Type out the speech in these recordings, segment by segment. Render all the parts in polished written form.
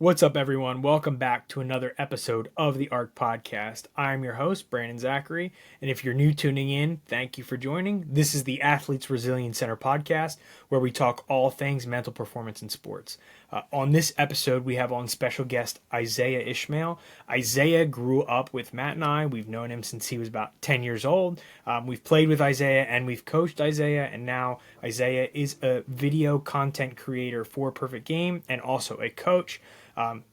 What's up, everyone? Welcome back to another episode of the ARC Podcast. I'm your host, Brandon Zachary, and if you're new tuning in, thank you for joining. This is the Athletes Resilience Center podcast, where we talk all things mental performance in sports. On this episode, we have on special guest Isaiah Ishmail. Isaiah grew up with Matt and I. We've known him since he was about 10 years old. We've played with Isaiah and we've coached Isaiah, and now Isaiah is a video content creator for Perfect Game and also a coach.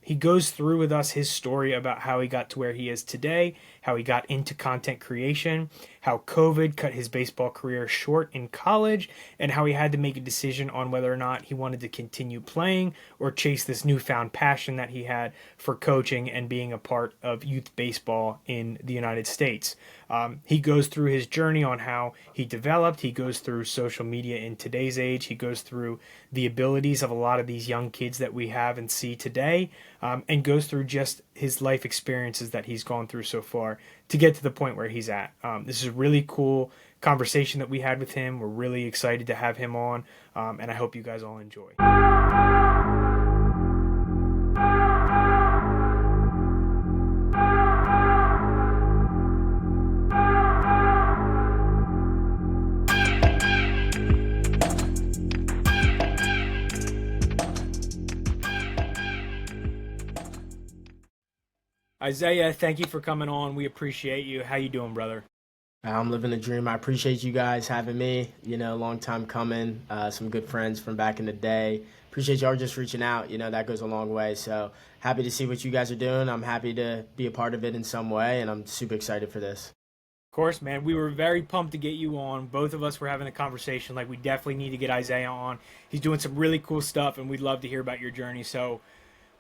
He goes through with us his story about how he got to where he is today, how he got into content creation, how COVID cut his baseball career short in college, and how he had to make a decision on whether or not he wanted to continue playing or chase this newfound passion that he had for coaching and being a part of youth baseball in the United States. He goes through his journey on how he developed. He goes through social media in today's age. He goes through the abilities of a lot of these young kids that we have and see today, and goes through just his life experiences that he's gone through so far to get to the point where he's at. This is a really cool conversation that we had with him. We're really excited to have him on, and I hope you guys all enjoy. Isaiah, thank you for coming on. We appreciate you. How you doing, brother? I'm living the dream. I appreciate you guys having me. Long time coming. Some good friends from back in the day. Appreciate y'all just reaching out. That goes a long way. So happy to see what you guys are doing. I'm happy to be a part of it in some way, and I'm super excited for this. Of course, man. We were very pumped to get you on. Both of us were having a conversation like we definitely need to get Isaiah on. He's doing some really cool stuff, and we'd love to hear about your journey. So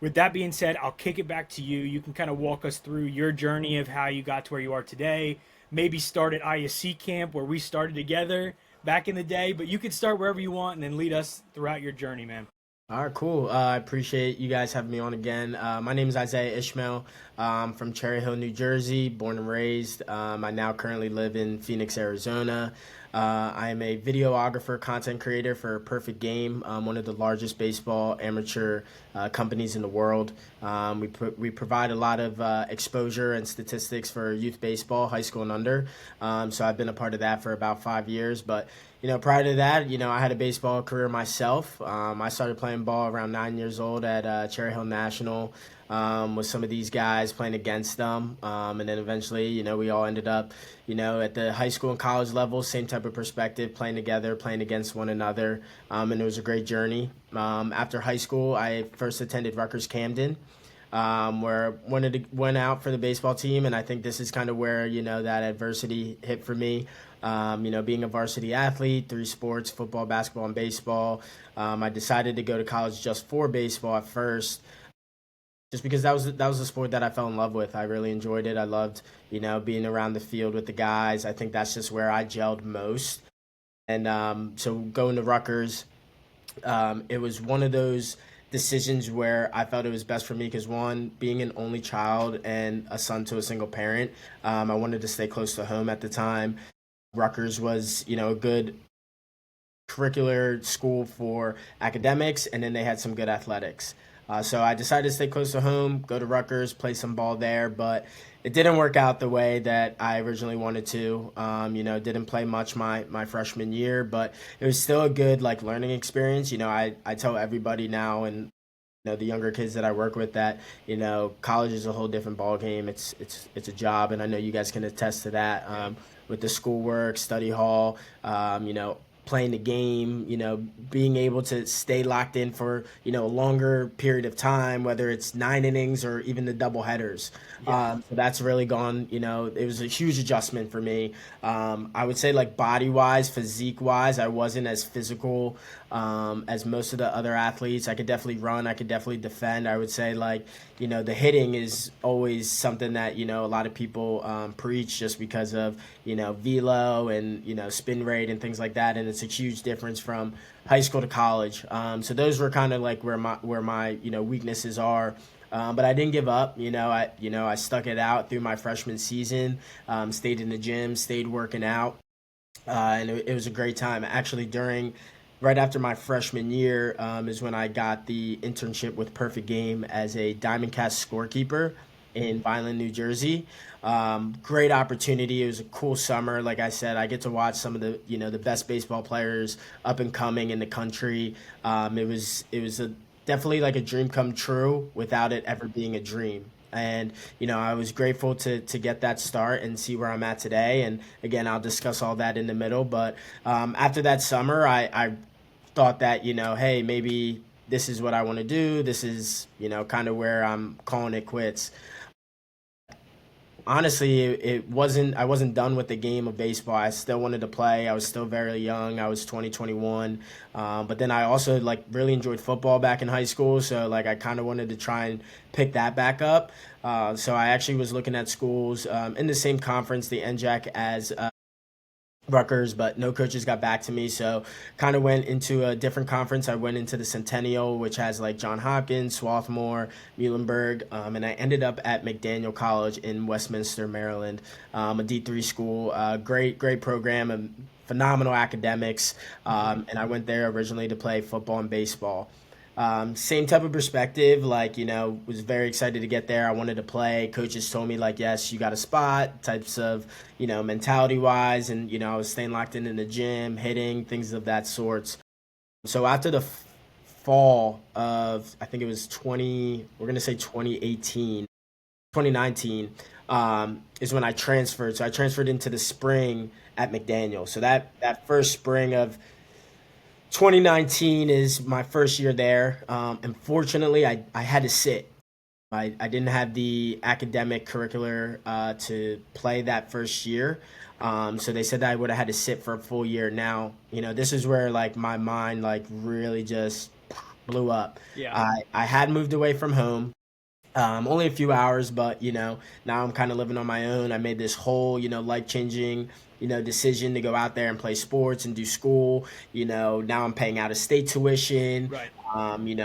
with that being said, I'll kick it back to you. You can kind of walk us through your journey of how you got to where you are today. Maybe start at ISC camp where we started together back in the day, but you can start wherever you want and then lead us throughout your journey, man. All right, cool. I appreciate you guys having me on again. My name is Isaiah Ishmail. I'm from Cherry Hill, New Jersey, born and raised. I now currently live in Phoenix, Arizona. I am a videographer, content creator for Perfect Game, one of the largest baseball amateur companies in the world. We provide a lot of exposure and statistics for youth baseball, high school and under. So I've been a part of that for about 5 years. But prior to that, I had a baseball career myself. I started playing ball around 9 years old at Cherry Hill National with some of these guys, playing against them. And then eventually, we all ended up, at the high school and college level, same type of perspective, playing together, playing against one another. And it was a great journey. After high school, I first attended Rutgers Camden, where went out for the baseball team. And I think this is kind of where, that adversity hit for me. Being a varsity athlete, 3 sports, football, basketball, and baseball. I decided to go to college just for baseball at first, just because that was the sport that I fell in love with. I really enjoyed it. I loved, being around the field with the guys. I think that's just where I gelled most. And so going to Rutgers, it was one of those decisions where I felt it was best for me because, one, being an only child and a son to a single parent, I wanted to stay close to home at the time. Rutgers was, a good curricular school for academics, and then they had some good athletics. So I decided to stay close to home, go to Rutgers, play some ball there, but it didn't work out the way that I originally wanted to. Didn't play much my freshman year, but it was still a good learning experience. I tell everybody now, and the younger kids that I work with, that college is a whole different ball game. It's a job, and I know you guys can attest to that. With the schoolwork, study hall, playing the game, being able to stay locked in for, a longer period of time, whether it's 9 innings or even the double headers. Yeah. So that's really gone, it was a huge adjustment for me. I would say body-wise, physique-wise, I wasn't as physical as most of the other athletes. I could definitely run. I could definitely defend. I would say the hitting is always something that, a lot of people preach just because of, velo and, spin rate and things like that. And it's a huge difference from high school to college. So those were kind of where my weaknesses are. But I didn't give up. I stuck it out through my freshman season. Stayed in the gym, stayed working out, and it was a great time. Actually, during right after my freshman year is when I got the internship with Perfect Game as a Diamond Cast scorekeeper in Vineland, New Jersey. Great opportunity. It was a cool summer. Like I said, I get to watch some of the best baseball players up and coming in the country. It was definitely like a dream come true without it ever being a dream. And I was grateful to get that start and see where I'm at today. And again, I'll discuss all that in the middle. But after that summer, I thought that hey, maybe this is what I want to do. This is kind of where I'm calling it quits. Honestly, it wasn't. I wasn't done with the game of baseball. I still wanted to play. I was still very young. I was 2021. But then I also like really enjoyed football back in high school. So like I kind of wanted to try and pick that back up. So I actually was looking at schools in the same conference, the NJAC, as Rutgers, but no coaches got back to me. So kind of went into a different conference. I went into the Centennial, which has like John Hopkins, Swarthmore, Muhlenberg, and I ended up at McDaniel College in Westminster, Maryland, a D3 school. Great program, and phenomenal academics. And I went there originally to play football and baseball. Same type of perspective, like, was very excited to get there. I wanted to play. Coaches told me, like, yes, you got a spot, types of, mentality wise. And, I was staying locked in the gym, hitting, things of that sorts. So after the fall of, I think it was we're going to say 2018, 2019, is when I transferred. So I transferred into the spring at McDaniel. So that first spring of 2019 is my first year there. Unfortunately, I had to sit. I didn't have the academic curricular to play that first year. So they said that I would have had to sit for a full year. Now, this is where like my mind like really just blew up. Yeah. I had moved away from home. Only a few hours, but now I'm kind of living on my own. I made this whole, life changing, decision to go out there and play sports and do school. Now I'm paying out of state tuition. Right.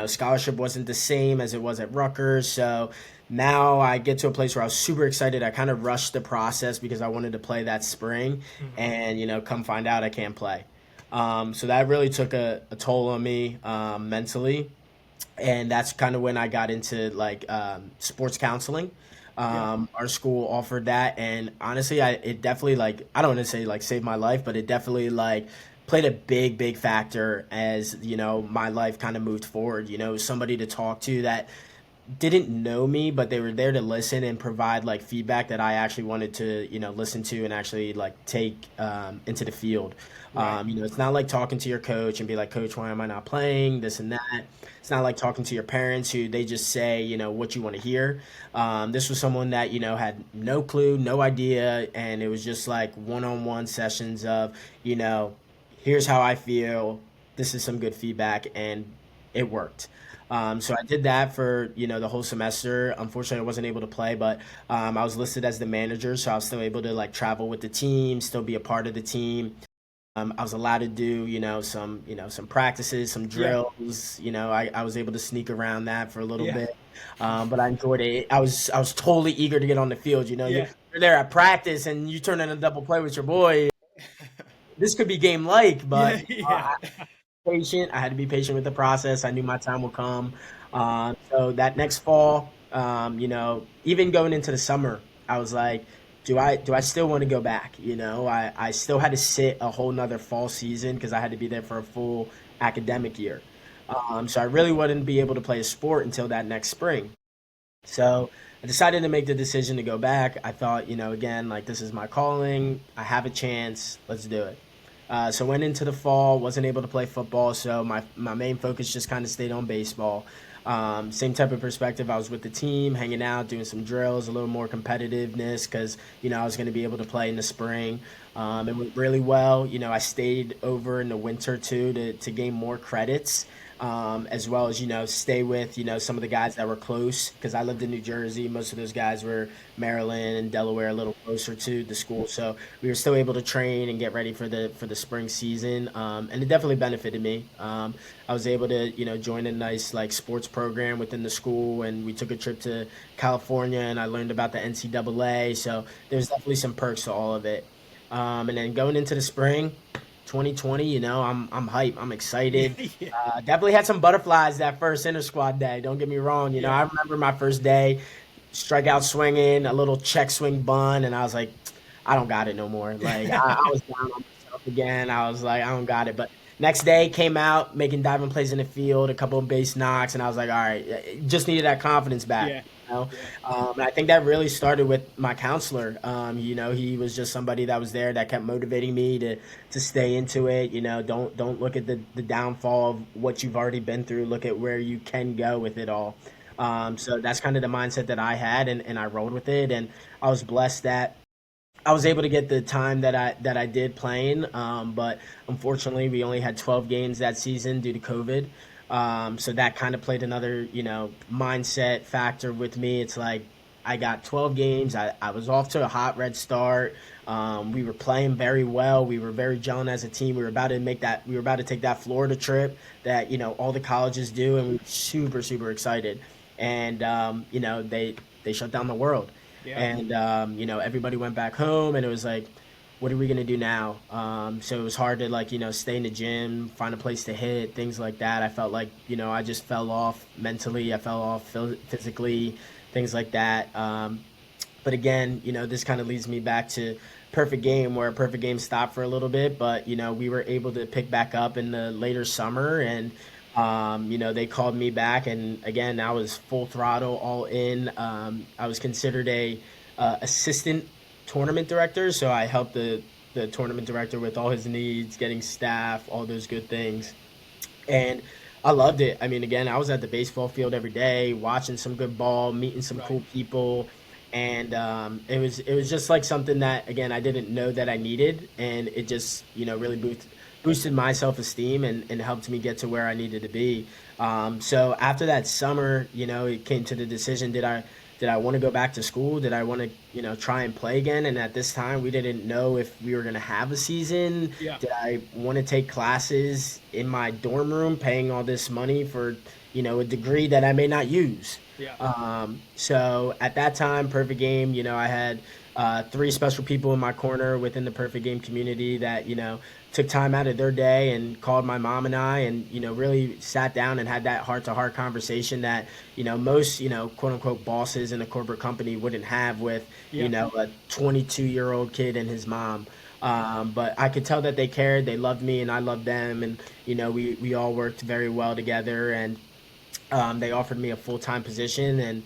Scholarship wasn't the same as it was at Rutgers. So now I get to a place where I was super excited. I kind of rushed the process because I wanted to play that spring, and come find out I can't play. So that really took a toll on me mentally, and that's kind of when I got into like sports counseling. Our school offered that, and honestly, it definitely like I don't want to say like saved my life, but it definitely like played a big factor as my life kind of moved forward. Somebody to talk to that didn't know me, but they were there to listen and provide like feedback that I actually wanted to, listen to and actually like take into the field. Right. It's not like talking to your coach and be like, Coach, why am I not playing? This and that. It's not like talking to your parents who they just say, what you want to hear. This was someone that, had no clue, no idea. And it was just like one-on-one sessions of, here's how I feel. This is some good feedback. And it worked. So I did that for the whole semester. Unfortunately, I wasn't able to play, but I was listed as the manager, so I was still able to like travel with the team, still be a part of the team. I was allowed to do some practices, some Yeah. drills. I was able to sneak around that for a little Yeah. bit, but I enjoyed it. I was totally eager to get on the field. Yeah. You're there at practice and you turn in a double play with your boy. This could be game like, but Yeah. Yeah. patient. I had to be patient with the process. I knew my time will come. So that next fall, even going into the summer, I was like, do I still want to go back? I still had to sit a whole nother fall season because I had to be there for a full academic year. So I really wouldn't be able to play a sport until that next spring. So I decided to make the decision to go back. I thought, again, like this is my calling. I have a chance. Let's do it. So went into the fall, wasn't able to play football, so my main focus just kind of stayed on baseball. Same type of perspective. I was with the team, hanging out, doing some drills, a little more competitiveness because I was going to be able to play in the spring. It went really well. I stayed over in the winter too to gain more credits, as well as stay with some of the guys that were close because I lived in New Jersey. Most of those guys were Maryland and Delaware, a little closer to the school, so we were still able to train and get ready for the spring season. And it definitely benefited me. I was able to join a nice like sports program within the school, and we took a trip to California, and I learned about the NCAA. So there's definitely some perks to all of it. And then going into the spring, 2020, I'm hype. I'm excited. Yeah. Definitely had some butterflies that first inter squad day. Don't get me wrong. Yeah. I remember my first day, strikeout swinging, a little check swing bun, and I was like, I don't got it no more. Like I was down on myself again. I was like, I don't got it. But next day came out making diving plays in the field, a couple of base knocks, and I was like, all right, just needed that confidence back. Yeah. You know? Yeah. And I think that really started with my counselor. He was just somebody that was there that kept motivating me to stay into it. Don't look at the downfall of what you've already been through. Look at where you can go with it all. So that's kind of the mindset that I had, and I rolled with it. And I was blessed that I was able to get the time that I did playing, but unfortunately, we only had 12 games that season due to COVID. So that kind of played another, mindset factor with me. It's like I got 12 games. I was off to a hot red start. We were playing very well. We were very gelling as a team. We were about to make that. We were about to take that Florida trip that all the colleges do, and we were super super excited. And they shut down the world. Yeah. And everybody went back home, and it was like, what are we gonna do now? So it was hard to like stay in the gym, find a place to hit, things like that. I felt like I just fell off mentally. I fell off physically, things like that. But again, this kind of leads me back to perfect game, where perfect game stopped for a little bit, but we were able to pick back up in the later summer. And they called me back, and again, I was full throttle, all in. I was considered a assistant tournament director, so I helped the tournament director with all his needs, getting staff, all those good things, and I loved it. I mean, again, I was at the baseball field every day, watching some good ball, meeting some Right. cool people, and it was just like something that again I didn't know that I needed, and it just really boosted my self esteem and helped me get to where I needed to be. So after that summer, it came to the decision: did I want to go back to school? Did I want to try and play again? And at this time, we didn't know if we were going to have a season. Yeah. Did I want to take classes in my dorm room, paying all this money for a degree that I may not use? Yeah. So at that time, Perfect Game, I had three special people in my corner within the Perfect Game community that took time out of their day and called my mom and I, and really sat down and had that heart to heart conversation that most quote unquote bosses in a corporate company wouldn't have with Yeah. a 22-year-old kid and his mom. But I could tell that they cared, they loved me, and I loved them, and we all worked very well together. And they offered me a full time position, and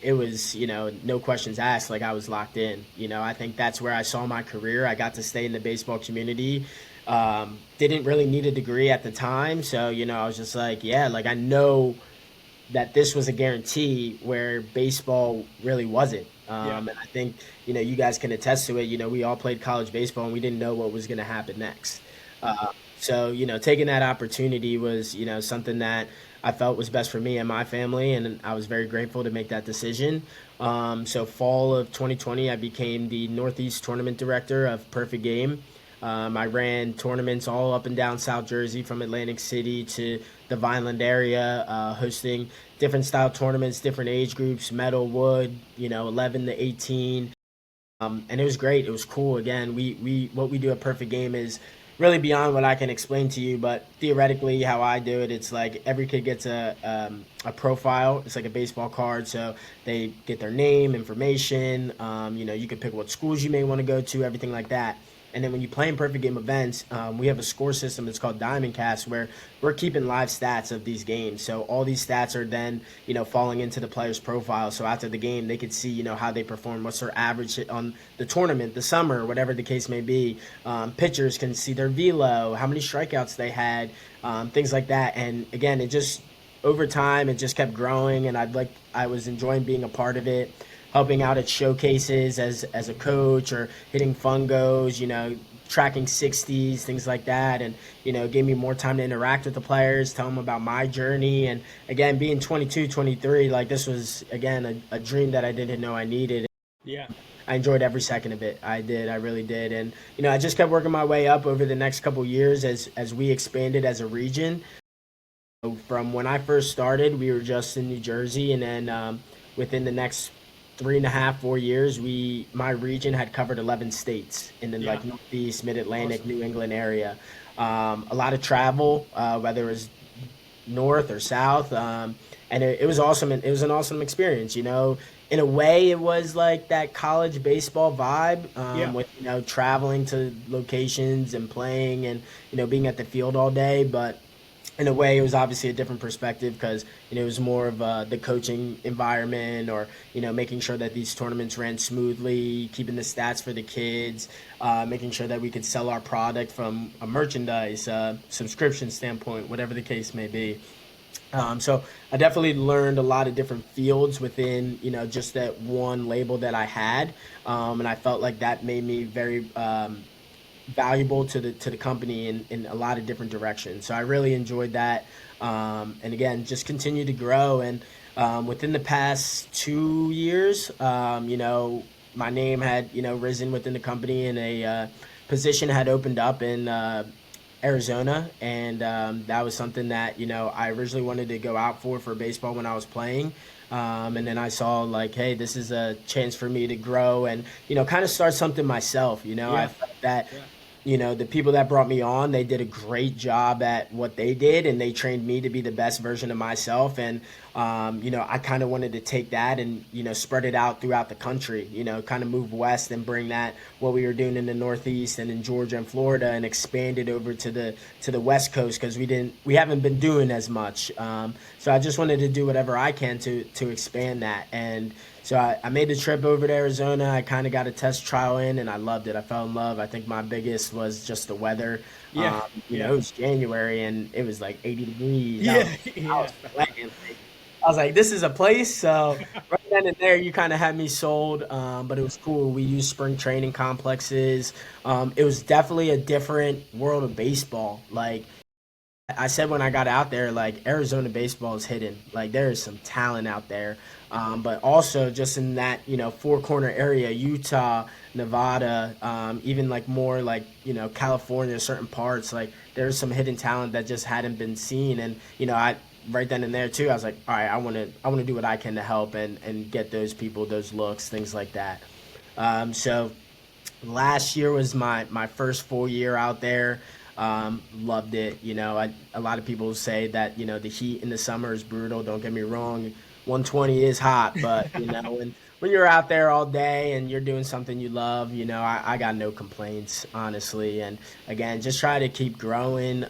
it was no questions asked. Like I was locked in. I think that's where I saw my career. I got to stay in the baseball community. Didn't really need a degree at the time, so I was just like, yeah, like I know that this was a guarantee where baseball really wasn't. Yeah. And I think you guys can attest to it. We all played college baseball, and we didn't know what was going to happen next. So taking that opportunity was something that I felt was best for me and my family, and I was very grateful to make that decision. So fall of 2020, I became the Northeast Tournament Director of Perfect Game. I ran tournaments all up and down South Jersey, from Atlantic City to the Vineland area, hosting different style tournaments, different age groups, metal, wood, 11 to 18. And it was great. It was cool. Again, we what we do at Perfect Game is really beyond what I can explain to you. But theoretically, how I do it, it's like every kid gets a profile. It's like a baseball card, so they get their name, information. You can pick what schools you may want to go to, everything like that. And then when you play in Perfect Game events, we have a score system that's called Diamond Cast, where we're keeping live stats of these games. So all these stats are then, falling into the player's profile. So after the game, they could see, how they perform, what's their average on the tournament, the summer, whatever the case may be. Pitchers can see their velo, how many strikeouts they had, things like that. And again, it just over time, it just kept growing, and I was enjoying being a part of it, helping out at showcases as a coach, or hitting fungos, tracking 60s, things like that. And, it gave me more time to interact with the players, tell them about my journey. And again, being 22, 23, like this was, again, a dream that I didn't know I needed. Yeah. I enjoyed every second of it. I did. I really did. And, I just kept working my way up over the next couple years as we expanded as a region. From when I first started, we were just in New Jersey. And then within the next 3.5, 4 years, my region had covered 11 states in the Yeah. like Northeast, Mid-Atlantic, Awesome. New England area. A lot of travel, whether it was north or south, and it was awesome. And it was an awesome experience. In a way, it was like that college baseball vibe, Yeah. with traveling to locations and playing and being at the field all day, but in a way, it was obviously a different perspective because it was more of the coaching environment, or making sure that these tournaments ran smoothly, keeping the stats for the kids, making sure that we could sell our product from a merchandise subscription standpoint, whatever the case may be. So I definitely learned a lot of different fields within just that one label that I had, and I felt like that made me very valuable to the company in a lot of different directions. So I really enjoyed that, and again, just continue to grow. And within the past 2 years, my name had risen within the company, and a position had opened up in Arizona, and that was something that I originally wanted to go out for baseball when I was playing. And then I saw like, hey, this is a chance for me to grow and kind of start something myself. I Yeah. felt that Yeah. the people that brought me on, they did a great job at what they did, and they trained me to be the best version of myself. And I kind of wanted to take that and spread it out throughout the country. Kind of move west and bring that what we were doing in the Northeast and in Georgia and Florida, and expand it over to the West Coast, because we haven't been doing as much. So I just wanted to do whatever I can to expand that. And so I made the trip over to Arizona. I kind of got a test trial in, and I loved it. I fell in love. I think my biggest was just the weather. Yeah. It Yeah. was January, and it was like 80 degrees. Yeah. I Yeah. was sweating. I was like, this is a place. So right then and there, you kind of had me sold. But it was cool. We used spring training complexes. It was definitely a different world of baseball. Like I said when I got out there, like Arizona baseball is hidden. Like there is some talent out there, but also just in that four corner area, Utah, Nevada, even like more like California, certain parts. Like there's some hidden talent that just hadn't been seen, and I right then and there too. I was like, all right, I want to do what I can to help and get those people those looks, things like that. So last year was my first full year out there. Loved it. A lot of people say that the heat in the summer is brutal. Don't get me wrong, 120 is hot, but when you're out there all day and you're doing something you love, I got no complaints, honestly. And again, just try to keep growing.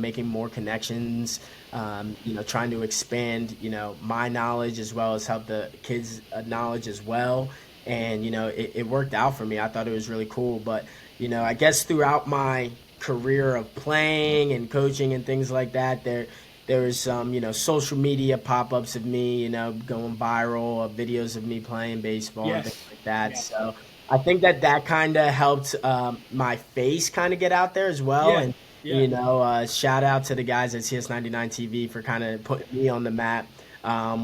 Making more connections. Trying to expand my knowledge as well as help the kids' knowledge as well. And it worked out for me. I thought it was really cool. But I guess throughout my career of playing and coaching and things like that, there was some social media pop-ups of me going viral, of videos of me playing baseball and things Yes. like that. Yeah. So I think that kind of helped my face kind of get out there as well. Yeah. And Yeah. shout out to the guys at CS99 TV for kind of putting me on the map,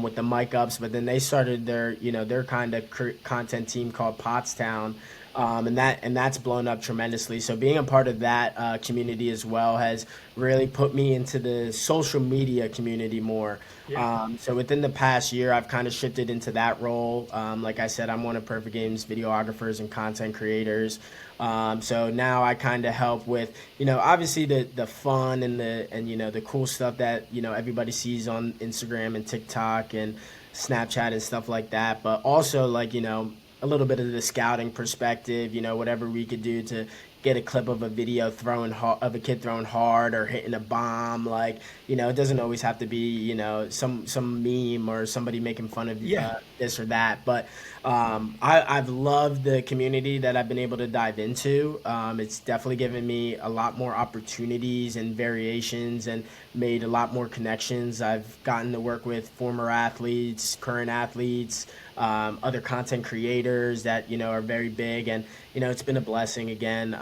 with the mic ups. But then they started their kind of content team called Pottstown, and that's blown up tremendously. So being a part of that community as well has really put me into the social media community more. Yeah. So within the past year, I've kind of shifted into that role. Like I said, I'm one of Perfect Game's videographers and content creators. So now I kind of help with, obviously the fun and the cool stuff that everybody sees on Instagram and TikTok and Snapchat and stuff like that. But also like a little bit of the scouting perspective, whatever we could do to get a clip of a video of a kid throwing hard or hitting a bomb. Like it doesn't always have to be some meme or somebody making fun of Yeah. this or that. But I've loved the community that I've been able to dive into. It's definitely given me a lot more opportunities and variations, and made a lot more connections. I've gotten to work with former athletes, current athletes, other content creators that are very big, and it's been a blessing again.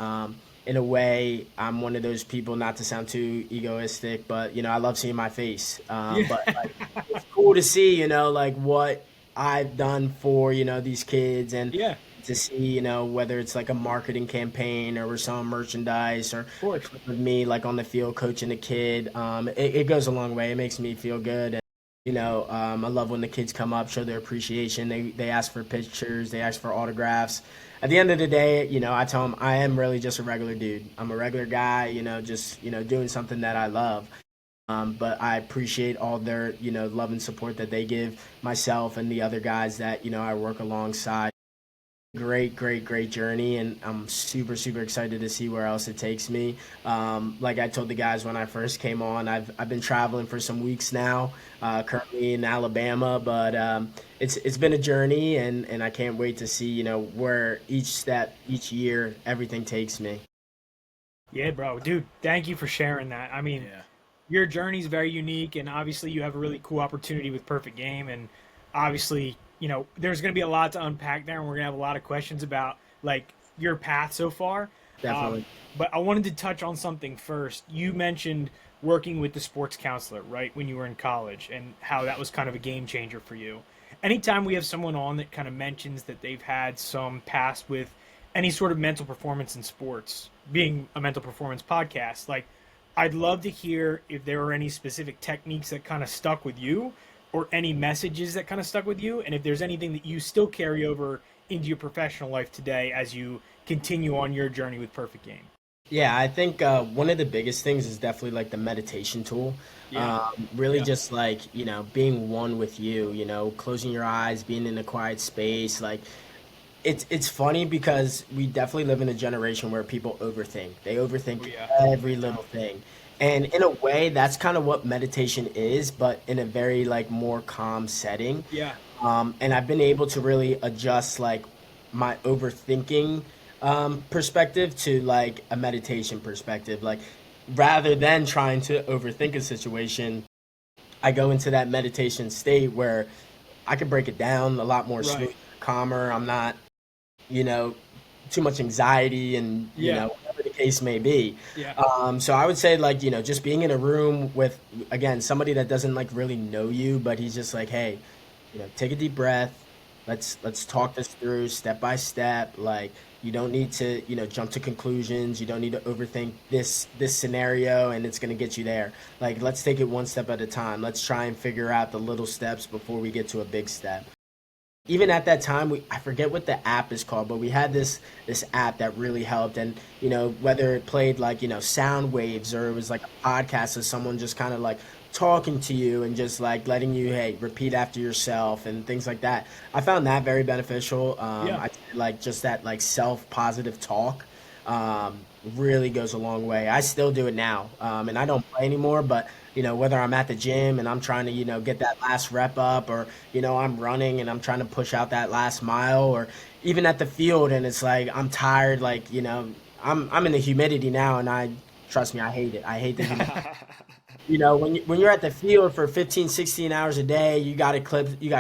In a way, I'm one of those people, not to sound too egoistic, but I love seeing my face. Yeah. But like, it's cool to see what I've done for these kids, and Yeah. to see whether it's like a marketing campaign or we're selling merchandise, or Of a course. clip of me like on the field coaching a kid. It goes a long way. It makes me feel good. I love when the kids come up, show their appreciation. They ask for pictures, they ask for autographs. At the end of the day, I tell them I am really just a regular dude. I'm a regular guy, just doing something that I love. But I appreciate all their love and support that they give myself and the other guys that I work alongside. Great journey, and I'm super excited to see where else it takes me. Like I told the guys when I first came on, I've been traveling for some weeks now, currently in Alabama, but it's been a journey, and I can't wait to see where each step, each year, everything takes me. Yeah, bro, dude, thank you for sharing that. I mean, Yeah. your journey is very unique, and obviously you have a really cool opportunity with Perfect Game, and obviously, there's going to be a lot to unpack there, and we're going to have a lot of questions about like your path so far. Um, Definitely. but I wanted to touch on something first. You mentioned working with the sports counselor, right, when you were in college, and how that was kind of a game changer for you. Anytime we have someone on that kind of mentions that they've had some past with any sort of mental performance in sports, being a mental performance podcast, like I'd love to hear if there are any specific techniques that kind of stuck with you or any messages that kind of stuck with you, and if there's anything that you still carry over into your professional life today as you continue on your journey with Perfect Game. Yeah, I think one of the biggest things is definitely like the meditation tool. Yeah. Really Yeah. just like, being one with you, closing your eyes, being in a quiet space. Like, it's funny because we definitely live in a generation where people overthink. They Oh, overthink yeah. every No little doubt. thing. And in a way, that's kind of what meditation is, but in a very like more calm setting. Yeah. And I've been able to really adjust like my overthinking perspective to like a meditation perspective. Like rather than trying to overthink a situation, I go into that meditation state where I can break it down a lot more Right. smooth, calmer. I'm not, you know, too much anxiety and, Yeah. whatever the case may be. Yeah. So I would say like, just being in a room with, again, somebody that doesn't like really know you, but he's just like, hey, take a deep breath. Let's talk this through step by step. Like you don't need to, jump to conclusions. You don't need to overthink this scenario and it's gonna get you there. Like let's take it one step at a time. Let's try and figure out the little steps before we get to a big step. Even at that time, I forget what the app is called, but we had this app that really helped. And whether it played like sound waves or it was like a podcast of someone just kind of like talking to you and just like letting you, hey, repeat after yourself and things like that. I found that very beneficial. Yeah. I like just that like self positive talk um, really goes a long way. I still do it now, and I don't play anymore. But whether I'm at the gym and I'm trying to get that last rep up, or I'm running and I'm trying to push out that last mile, or even at the field and it's like I'm tired, like I'm in the humidity now, and I trust me, I hate it. I hate the humidity. When you're at the field for 15, 16 hours a day, you got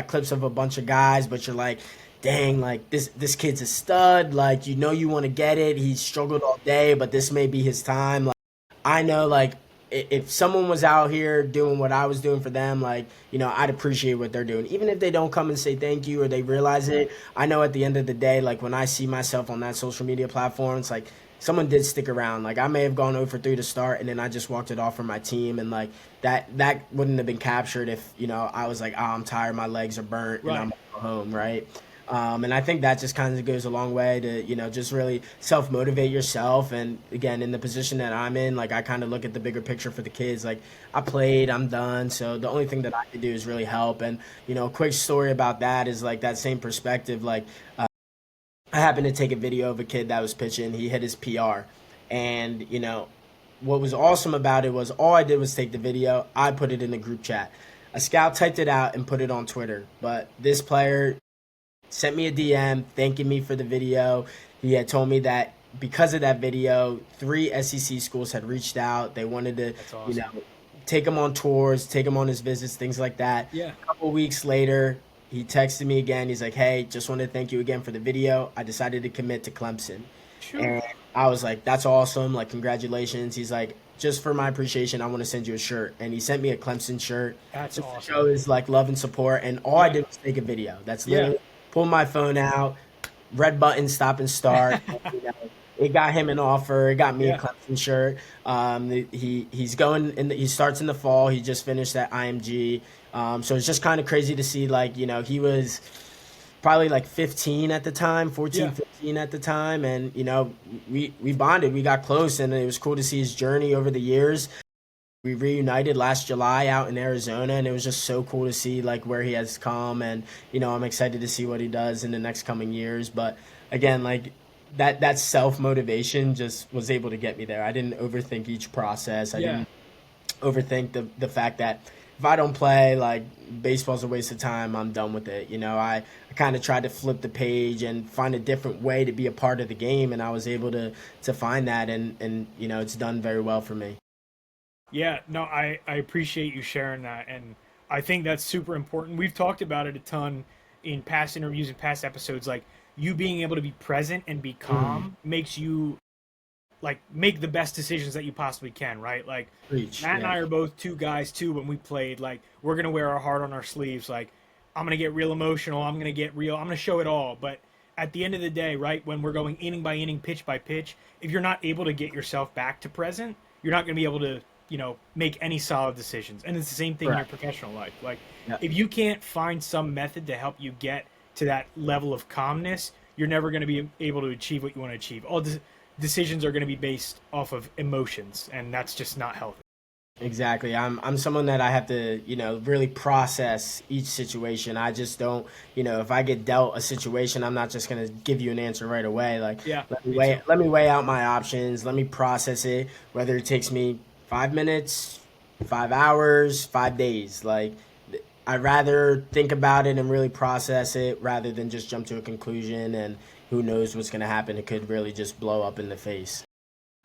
clips of a bunch of guys, but you're like, dang, like this kid's a stud. Like you want to get it. He's struggled all day, but this may be his time. Like I know, like if someone was out here doing what I was doing for them, like I'd appreciate what they're doing, even if they don't come and say thank you or they realize it. I know at the end of the day, like when I see myself on that social media platform, it's like someone did stick around. Like I may have gone 0 for 3 to start, and then I just walked it off for my team, and like that wouldn't have been captured if I was like, oh, I'm tired, my legs are burnt, and I'm Right. gonna go home, right? And I think that just kind of goes a long way to just really self motivate yourself. And again, in the position that I'm in, like I kind of look at the bigger picture for the kids. Like I played, I'm done, so the only thing that I could do is really help. And a quick story about that is like that same perspective. Like I happened to take a video of a kid that was pitching. He hit his PR. And, what was awesome about it was all I did was take the video. I put it in the group chat. A scout typed it out and put it on Twitter. But this player sent me a DM thanking me for the video. He had told me that because of that video, 3 SEC schools had reached out. They wanted to, That's you awesome. know, take him on tours, take him on his visits, things like that. Yeah. A couple weeks later, he texted me again. He's like, hey, just want to thank you again for the video. I decided to commit to Clemson. Sure. And I was like, that's awesome. Like, congratulations. He's like, just for my appreciation, I want to send you a shirt. And he sent me a Clemson shirt That's just to awesome. show his like love and support. And all I Yeah. did was take a video. That's Yeah. literally pull my phone out, red button, stop and start. And, it got him an offer. It got me a Yeah. Clemson shirt. He's going in. He starts in the fall. He just finished at IMG. So it's just kind of crazy to see, like, he was probably like 15 at the time, 14, Yeah. 15 at the time, and we bonded. We got close, and it was cool to see his journey over the years. We reunited last July out in Arizona, and it was just so cool to see like where he has come, and I'm excited to see what he does in the next coming years. But again, like that self motivation just was able to get me there. I didn't overthink each process. I Yeah. didn't overthink the fact that if I don't play, like, baseball's a waste of time. I'm done with it. I kind of tried to flip the page and find a different way to be a part of the game, and I was able to find that, and it's done very well for me. Yeah, no, I appreciate you sharing that. And I think that's super important. We've talked about it a ton in past interviews and past episodes. Like, you being able to be present and be Mhm. calm makes you like make the best decisions that you possibly can, right? Like, Preach. Matt and Yeah. I are both two guys too. When we played, like, we're gonna wear our heart on our sleeves. Like, I'm gonna get real emotional. I'm gonna get real. I'm gonna show it all. But at the end of the day, right, when we're going inning by inning, pitch by pitch, if you're not able to get yourself back to present, you're not gonna be able to, make any solid decisions. And it's the same thing in your Correct. professional life. Like, Yeah. if you can't find some method to help you get to that level of calmness, you're never going to be able to achieve what you want to achieve. All decisions are going to be based off of emotions, and that's just not healthy. Exactly. I'm someone that I have to, really process each situation. I just don't, if I get dealt a situation, I'm not just gonna give you an answer right away. Like, Yeah, let me me weigh too. let me weigh out my options, let me process it, whether it takes me 5 minutes, 5 hours, 5 days. Like, I'd rather think about it and really process it rather than just jump to a conclusion, and who knows what's gonna happen. It could really just blow up in the face.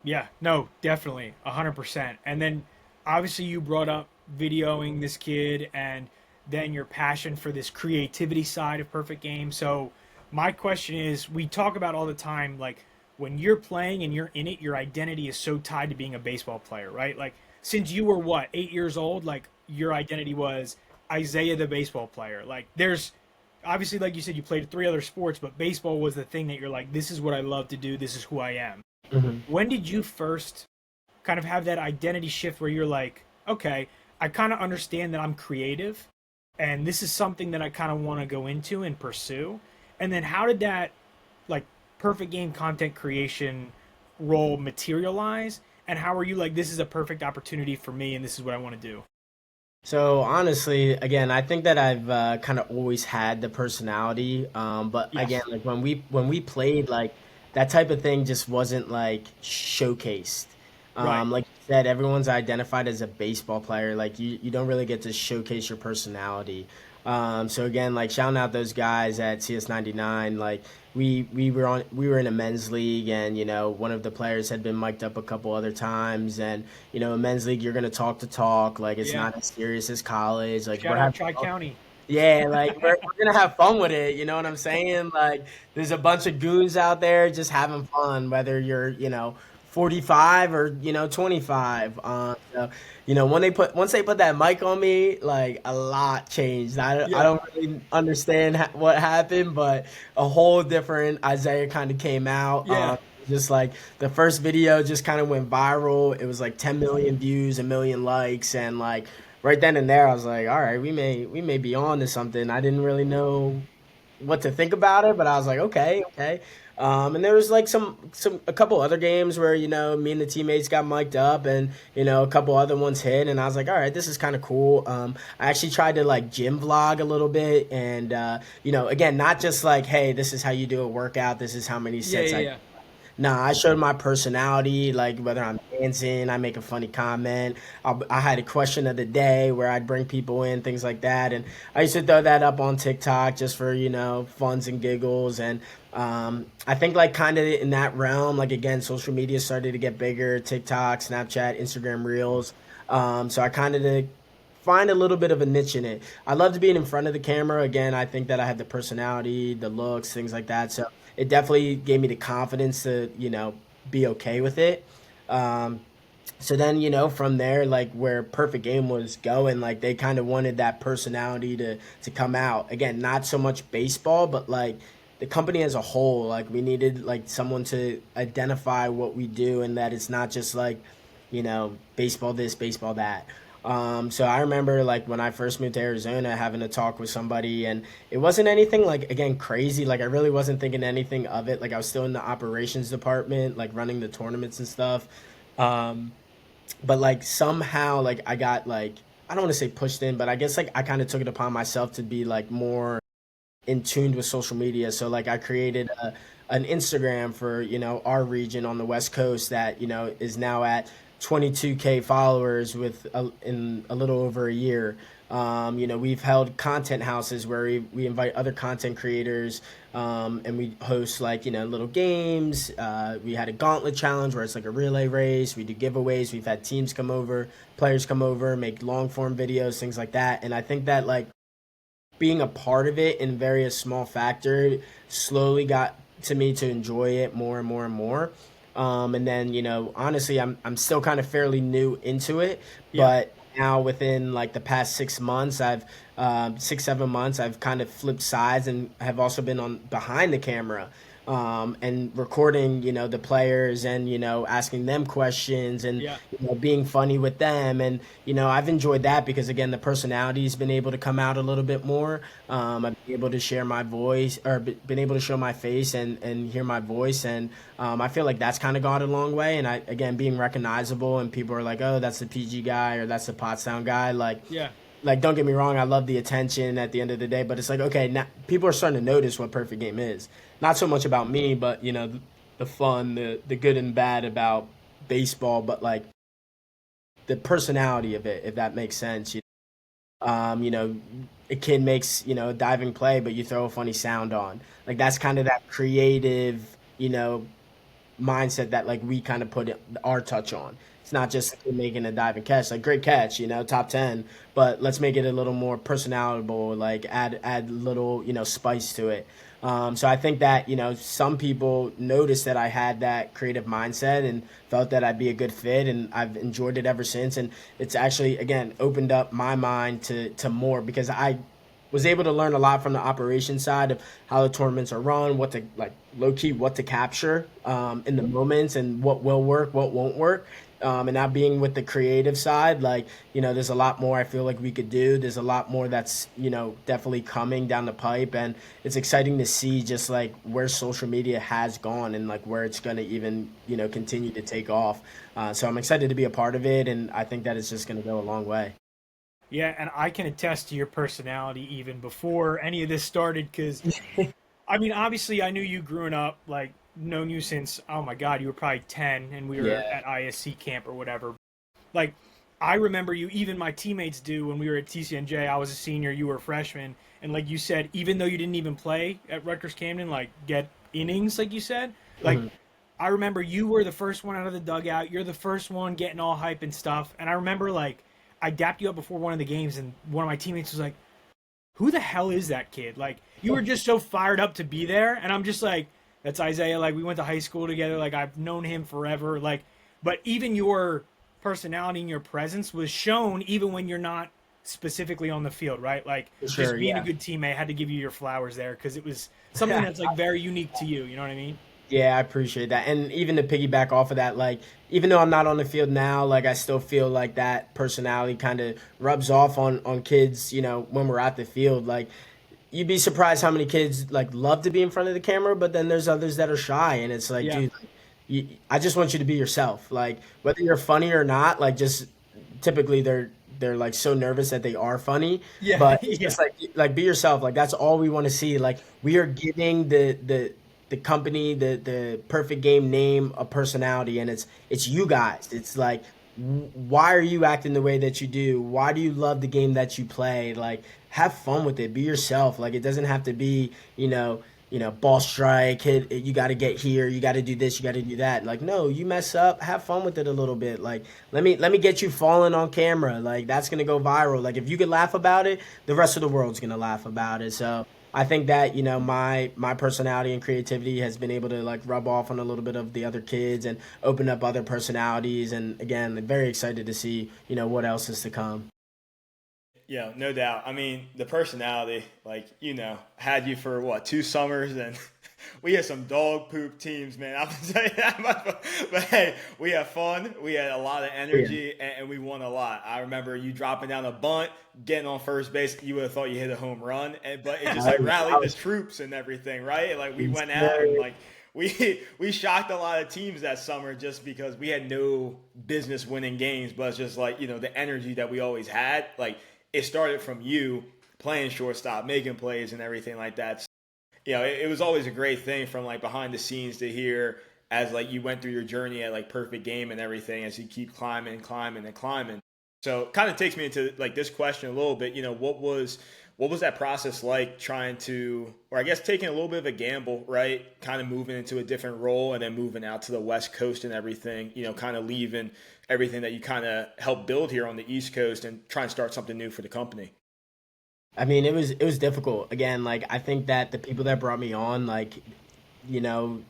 Yeah, no, definitely, 100%. And then obviously you brought up videoing this kid, and then your passion for this creativity side of Perfect Game. So my question is, we talk about all the time, like, when you're playing and you're in it, your identity is so tied to being a baseball player, right? Like, since you were what, 8 years old, like, your identity was Isaiah the baseball player. Like, there's obviously, like you said, you played three other sports, but baseball was the thing that you're like, this is what I love to do, this is who I am. Mhm. When did you first kind of have that identity shift where you're like, okay, I kind of understand that I'm creative and this is something that I kind of want to go into and pursue? And then how did that, like, perfect game content creation role materialize? And how are you like, this is a perfect opportunity for me and this is what I want to do? So honestly, again, I think that I've kind of always had the personality. But again, Yes. like when we played, like that type of thing just wasn't like showcased. Right. Like you said, everyone's identified as a baseball player. Like you don't really get to showcase your personality. So again, like shouting out those guys at CS99, like we were in a men's league, and one of the players had been mic'd up a couple other times, and in men's league you're gonna talk to talk, like it's Yeah. not as serious as college, like we're Shout out having Tri fun. County. Yeah, like we're gonna have fun with it, you know what I'm saying? Like there's a bunch of goons out there just having fun, whether you're 45 or 25. So once they put that mic on me, like a lot changed. I Yeah. don't really understand what happened, but a whole different Isaiah kind of came out. Yeah. Just like the first video just kind of went viral. It was like 10 million views, a million likes, and like right then and there, I was like, all right, we may be on to something. I didn't really know what to think about it, but I was like, okay, okay. And there was like a couple other games where me and the teammates got mic'd up, and a couple other ones hit, and I was like, all right, this is kind of cool. I actually tried to like gym vlog a little bit, and again, not just like, hey, this is how you do a workout, this is how many Yeah. sets Yeah. I. Yeah. Nah, I showed my personality, like whether I'm dancing, I make a funny comment. I had a question of the day where I'd bring people in, things like that. And I used to throw that up on TikTok just for, funs and giggles. And I think, like, kind of in that realm, like, again, social media started to get bigger: TikTok, Snapchat, Instagram Reels. So I kind of find a little bit of a niche in it. I love to be in front of the camera. Again, I think that I have the personality, the looks, things like that. So it definitely gave me the confidence to, be okay with it. Um, so then, from there, like where Perfect Game was going, like they kind of wanted that personality to come out. Again, not so much baseball, but like the company as a whole. Like we needed like someone to identify what we do, and that it's not just like, baseball this, baseball that. So I remember like when I first moved to Arizona, having a talk with somebody, and it wasn't anything like again crazy. Like I really wasn't thinking anything of it. Like I was still in the operations department, like running the tournaments and stuff. Um, but like somehow like I got like, I don't want to say pushed in, but I guess like I kind of took it upon myself to be like more in tune with social media. So like I created an Instagram for our region on the West Coast that is now at 22K followers in a little over a year. We've held content houses where we invite other content creators, and we host like little games. We had a gauntlet challenge where it's like a relay race. We do giveaways. We've had teams come over, players come over, make long form videos, things like that. And I think that like being a part of it in various small factor slowly got to me to enjoy it more and more and more. And then, honestly, I'm still kind of fairly new into it, Yeah. but now within like the past 6 months, I've 6, 7 months, I've kind of flipped sides and have also been on behind the camera, and recording, the players and, asking them questions and, Yeah. being funny with them. And, I've enjoyed that because, again, the personality's been able to come out a little bit more. I've been able to share my voice or been able to show my face and hear my voice. And I feel like that's kind of gone a long way. And again, being recognizable and people are like, oh, that's the PG guy or that's the Pottstown guy. Yeah. Like don't get me wrong, I love the attention at the end of the day, but it's like, okay, now people are starting to notice what Perfect Game is. Not so much about me, but the fun, the good and bad about baseball, but like the personality of it, if that makes sense. You know, a kid makes, a diving play, but you throw a funny sound on. Like that's kind of that creative, mindset that like we kind of put our touch on. It's not just making a dive and catch, like great catch, top 10, but let's make it a little more personalitable, like add little, spice to it. So I think that, some people noticed that I had that creative mindset and felt that I'd be a good fit, and I've enjoyed it ever since. And it's actually, again, opened up my mind to more because I was able to learn a lot from the operation side of how the tournaments are run, what to like low key, what to capture in the moments, and what will work, what won't work. And now being with the creative side, like there's a lot more I feel like we could do. There's a lot more that's definitely coming down the pipe, and it's exciting to see just like where social media has gone and like where it's gonna even continue to take off. So I'm excited to be a part of it, and I think that it's just gonna go a long way. Yeah, and I can attest to your personality even before any of this started because I mean, obviously, I knew you growing up, like, known you since, oh my God, you were probably 10 and we were Yeah. at ISC camp or whatever. Like, I remember you, even my teammates do when we were at TCNJ. I was a senior, you were a freshman. And like you said, even though you didn't even play at Rutgers Camden, like, get innings, like you said, like, Mhm. I remember you were the first one out of the dugout. You're the first one getting all hype and stuff. And I remember, like, I dapped you up before one of the games, and one of my teammates was like, who the hell is that kid? Like, you were just so fired up to be there, and I'm just like, that's Isaiah. Like, we went to high school together. Like, I've known him forever. Like, but even your personality and your presence was shown even when you're not specifically on the field, right? Like, For sure, just being a yeah. good teammate, I had to give you your flowers there because it was something that's like very unique to you. You know what I mean? Yeah, I appreciate that. And even to piggyback off of that, like, even though I'm not on the field now, like, I still feel like that personality kind of rubs off on kids, when we're at the field. Like, you'd be surprised how many kids, like, love to be in front of the camera, but then there's others that are shy. And it's like, Yeah. dude, I just want you to be yourself. Like, whether you're funny or not, like, just typically they're like so nervous that they are funny, Yeah. but it's Yeah. just like be yourself. Like that's all we want to see. Like we are giving the company, the perfect game name, a personality, and it's you guys. It's like why are you acting the way that you do? Why do you love the game that you play? Like have fun with it. Be yourself. Like it doesn't have to be ball strike, hit, you got to get here, you got to do this, you got to do that. Like, no, you mess up, have fun with it a little bit. Like, let me get you falling on camera. Like, that's gonna go viral. Like, if you could laugh about it, the rest of the world's gonna laugh about it. So, I think that my personality and creativity has been able to like rub off on a little bit of the other kids and open up other personalities. And again, very excited to see what else is to come. Yeah, no doubt. I mean, the personality, like, had you for what, 2 summers, and we had some dog poop teams, man. I'm gonna tell you that much. But hey, we had fun. We had a lot of Yeah. energy, and we won a lot. I remember you dropping down a bunt, getting on first base. You would have thought you hit a home run, but it just I like was, I rallied the was troops and everything, right? Like we went out and scary. like we shocked a lot of teams that summer just because we had no business winning games, but it's just like the energy that we always had, like it started from you playing shortstop, making plays, and everything like that. So, it was always a great thing from like behind the scenes to hear as like you went through your journey at like perfect game and everything as you keep climbing, climbing, and climbing. So kind of takes me into like this question a little bit. What was that process like trying to, or I guess taking a little bit of a gamble, right? Kind of moving into a different role and then moving out to the West Coast and everything. Kind of leaving everything that you kind of helped build here on the East Coast and try and start something new for the company. I mean, it was difficult. Again, like I think that the people that brought me on, like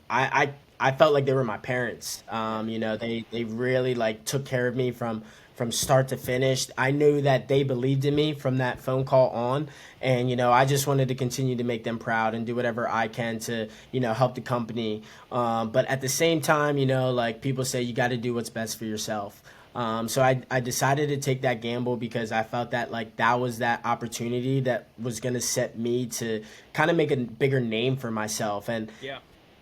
I felt like they were my parents. They really like took care of me from start to finish. I knew that they believed in me from that phone call on, and I just wanted to continue to make them proud and do whatever I can to help the company. But at the same time, like people say, you got to do what's best for yourself. So I decided to take that gamble because I felt that like that was that opportunity that was going to set me to kind of make a bigger name for myself. And Yeah.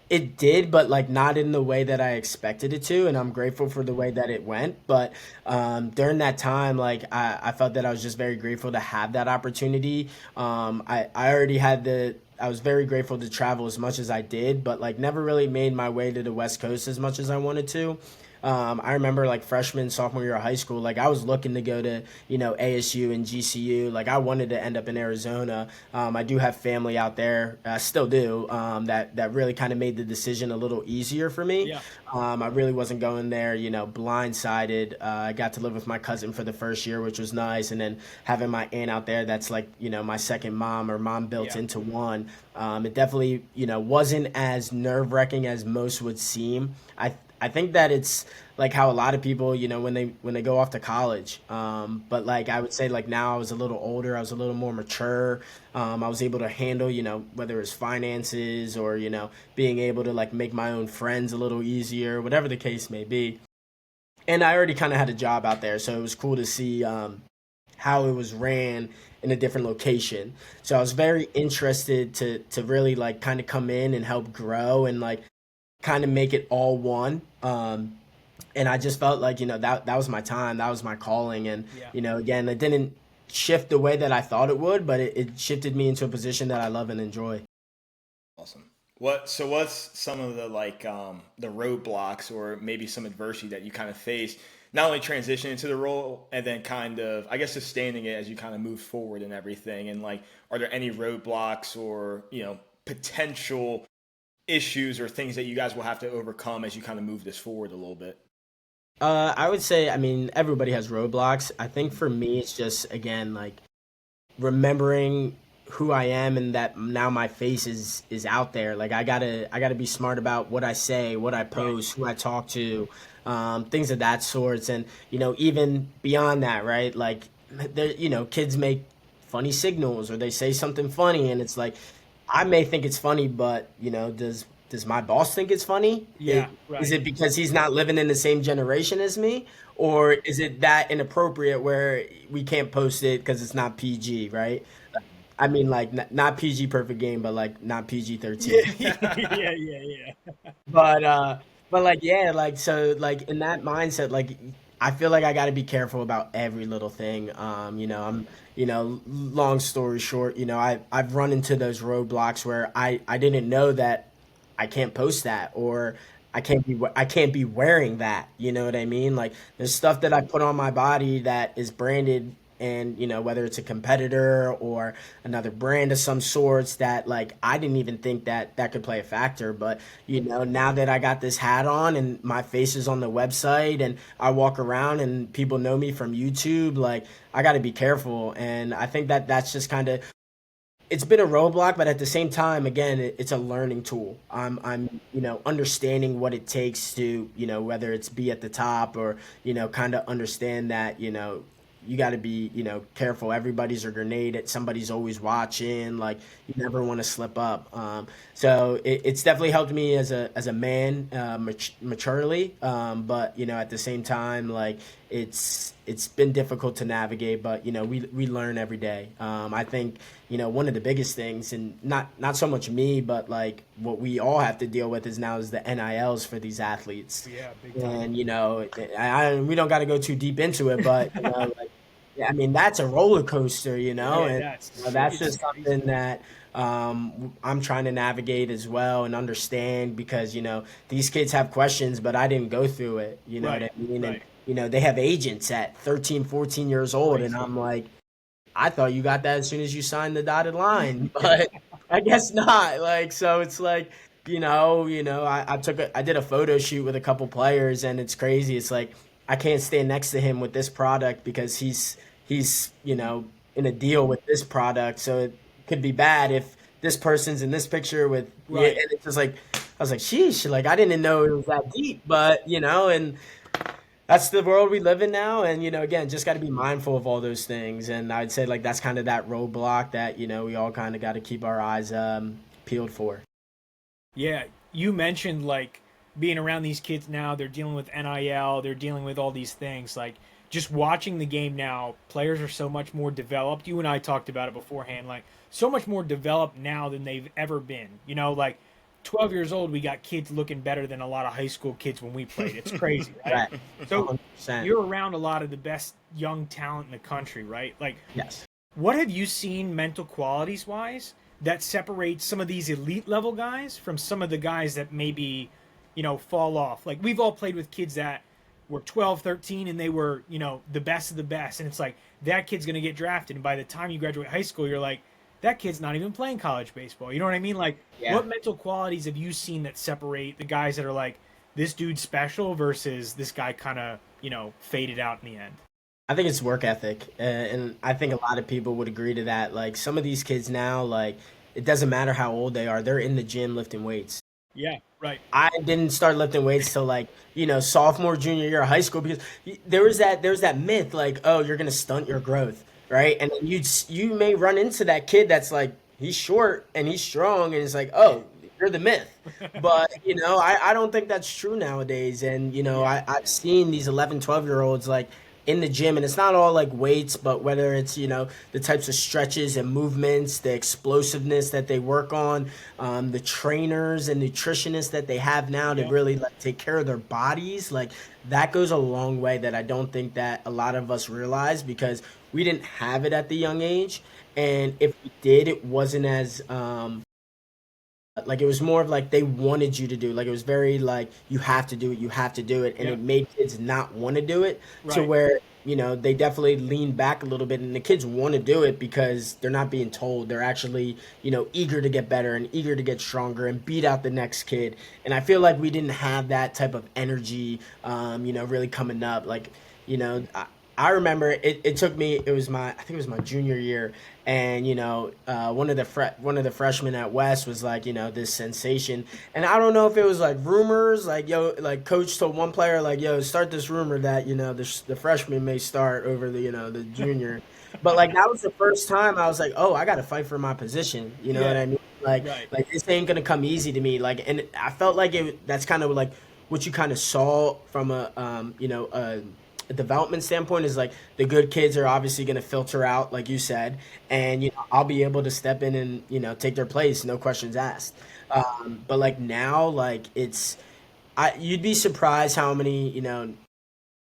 it did, but like not in the way that I expected it to, and I'm grateful for the way that it went. But during that time, like I felt that I was just very grateful to have that opportunity. I already had I was very grateful to travel as much as I did, but like never really made my way to the West Coast as much as I wanted to. I remember like freshman, sophomore year of high school, like I was looking to go to, ASU and GCU. Like I wanted to end up in Arizona. I do have family out there, still do, that really kind of made the decision a little easier for me. Yeah. I really wasn't going there, blindsided. I got to live with my cousin for the first year, which was nice. And then having my aunt out there, that's like, my second mom or mom built Yeah. into one. It definitely, wasn't as nerve wracking as most would seem. I think that it's like how a lot of people, when they go off to college. But like I would say, like now I was a little older, I was a little more mature. I was able to handle, whether it's finances or being able to like make my own friends a little easier, whatever the case may be. And I already kind of had a job out there, so it was cool to see how it was ran in a different location. So I was very interested to really like kind of come in and help grow and like kind of make it all one. And I just felt like that was my time, that was my calling, and Yeah. again, it didn't shift the way that I thought it would, but it shifted me into a position that I love and enjoy. Awesome. What's some of the like the roadblocks or maybe some adversity that you kind of faced, not only transitioning into the role and then kind of I guess sustaining it as you kind of move forward and everything, and like are there any roadblocks or potential issues or things that you guys will have to overcome as you kind of move this forward a little bit? I would say, I mean, everybody has roadblocks. I think for me, it's just again like remembering who I am and that now my face is out there. Like I gotta be smart about what I say, what I Right. post, who I talk to, things of that sorts. And even beyond that, right? Like there, kids make funny signals or they say something funny, and it's like I may think it's funny, but does my boss think it's funny? Yeah. Is Right. it because he's not living in the same generation as me? Or is it that inappropriate where we can't post it because it's not PG, right? I mean, like not PG perfect game, but like not PG Yeah. 13. Yeah. Yeah. Yeah. But like yeah, like so like in that mindset, like I feel like I got to be careful about every little thing. I'm long story short, I've run into those roadblocks where I didn't know that I can't post that or I can't be wearing that. You know what I mean? Like there's stuff that I put on my body that is branded, and whether it's a competitor or another brand of some sorts that like I didn't even think that that could play a factor. But now that I got this hat on and my face is on the website and I walk around and people know me from YouTube, like I got to be careful. And I think that that's just kind of it's been a roadblock, but at the same time, again, it's a learning tool. I'm understanding what it takes to whether it's be at the top or kind of understand that you got to be, careful. Everybody's a grenade. Somebody's always watching. Like, you never want to slip up. So it's definitely helped me as a man, maturely. But at the same time, like, it's been difficult to navigate. But we learn every day. I think one of the biggest things, and not so much me, but like what we all have to deal with is the NILs for these athletes. Yeah, big time. And we don't got to go too deep into it, but like, yeah, I mean, that's a roller coaster, Yeah, and that's it's just crazy. something that I'm trying to navigate as well and understand, because these kids have questions, but I didn't go through it. You know Right, what I mean? right. And they have agents at 13, 14 years old, and Crazy. I'm like, I thought you got that as soon as you signed the dotted line, but I guess not. Like, so it's like, I did a photo shoot with a couple players, and it's crazy. It's like I can't stand next to him with this product because he's in a deal with this product, so it could be bad if this person's in this picture with yeah, Right. and it's just like I was like, sheesh, like I didn't know it was that deep, but and that's the world we live in now. And again, just got to be mindful of all those things. And I'd say like that's kind of that roadblock that we all kind of got to keep our eyes peeled for. Yeah, you mentioned like being around these kids now, they're dealing with NIL, they're dealing with all these things. Like just watching the game now, players are so much more developed. You and I talked about it beforehand, like so much more developed now than they've ever been. Like 12 years old, we got kids looking better than a lot of high school kids when we played. It's crazy, right? Right. So 100%. you're around a lot of the best young talent in the country, right? Like Yes. what have you seen mental qualities wise that separates some of these elite level guys from some of the guys that maybe, fall off? Like we've all played with kids that were 12, 13 and they were, the best of the best. And it's like that kid's going to get drafted. And by the time you graduate high school, you're like, that kid's not even playing college baseball. You know what I mean? Like Yeah. what mental qualities have you seen that separate the guys that are like, this dude's special versus this guy kind of, faded out in the end? I think it's work ethic, and I think a lot of people would agree to that. Like some of these kids now, like it doesn't matter how old they are; they're in the gym lifting weights. Yeah, right. I didn't start lifting weights till like sophomore, junior year of high school, because there was that myth like, oh, you're gonna stunt your growth, right? And then you may run into that kid that's like he's short and he's strong, and it's like, oh, you're the myth. But I don't think that's true nowadays. And I've seen these 11, 12 year olds like in the gym, and it's not all like weights, but whether it's the types of stretches and movements, the explosiveness that they work on, the trainers and nutritionists that they have now to Yeah. really like take care of their bodies, like that goes a long way, that I don't think that a lot of us realize, because we didn't have it at the young age. And if we did, it wasn't as like it was more of like they wanted you to do, like it was very like you have to do it, you have to do it, and Yeah. it made kids not want to do it, to Right. where they definitely lean back a little bit, and the kids want to do it because they're not being told. They're actually eager to get better and eager to get stronger and beat out the next kid. And I feel like we didn't have that type of energy really coming up. Like I remember it took me, I think it was my junior year, and one of the freshmen at West was like this sensation, and I don't know if it was like rumors, like like coach told one player like start this rumor that the freshman may start over the junior, but like that was the first time I was like, oh, I got to fight for my position, you know what Yeah. I mean? Like Right. this ain't gonna come easy to me, like, and I felt like that's kind of like what you kind of saw from a development standpoint, is like the good kids are obviously going to filter out, like you said, and I'll be able to step in and take their place, no questions asked. But like now, like you'd be surprised how many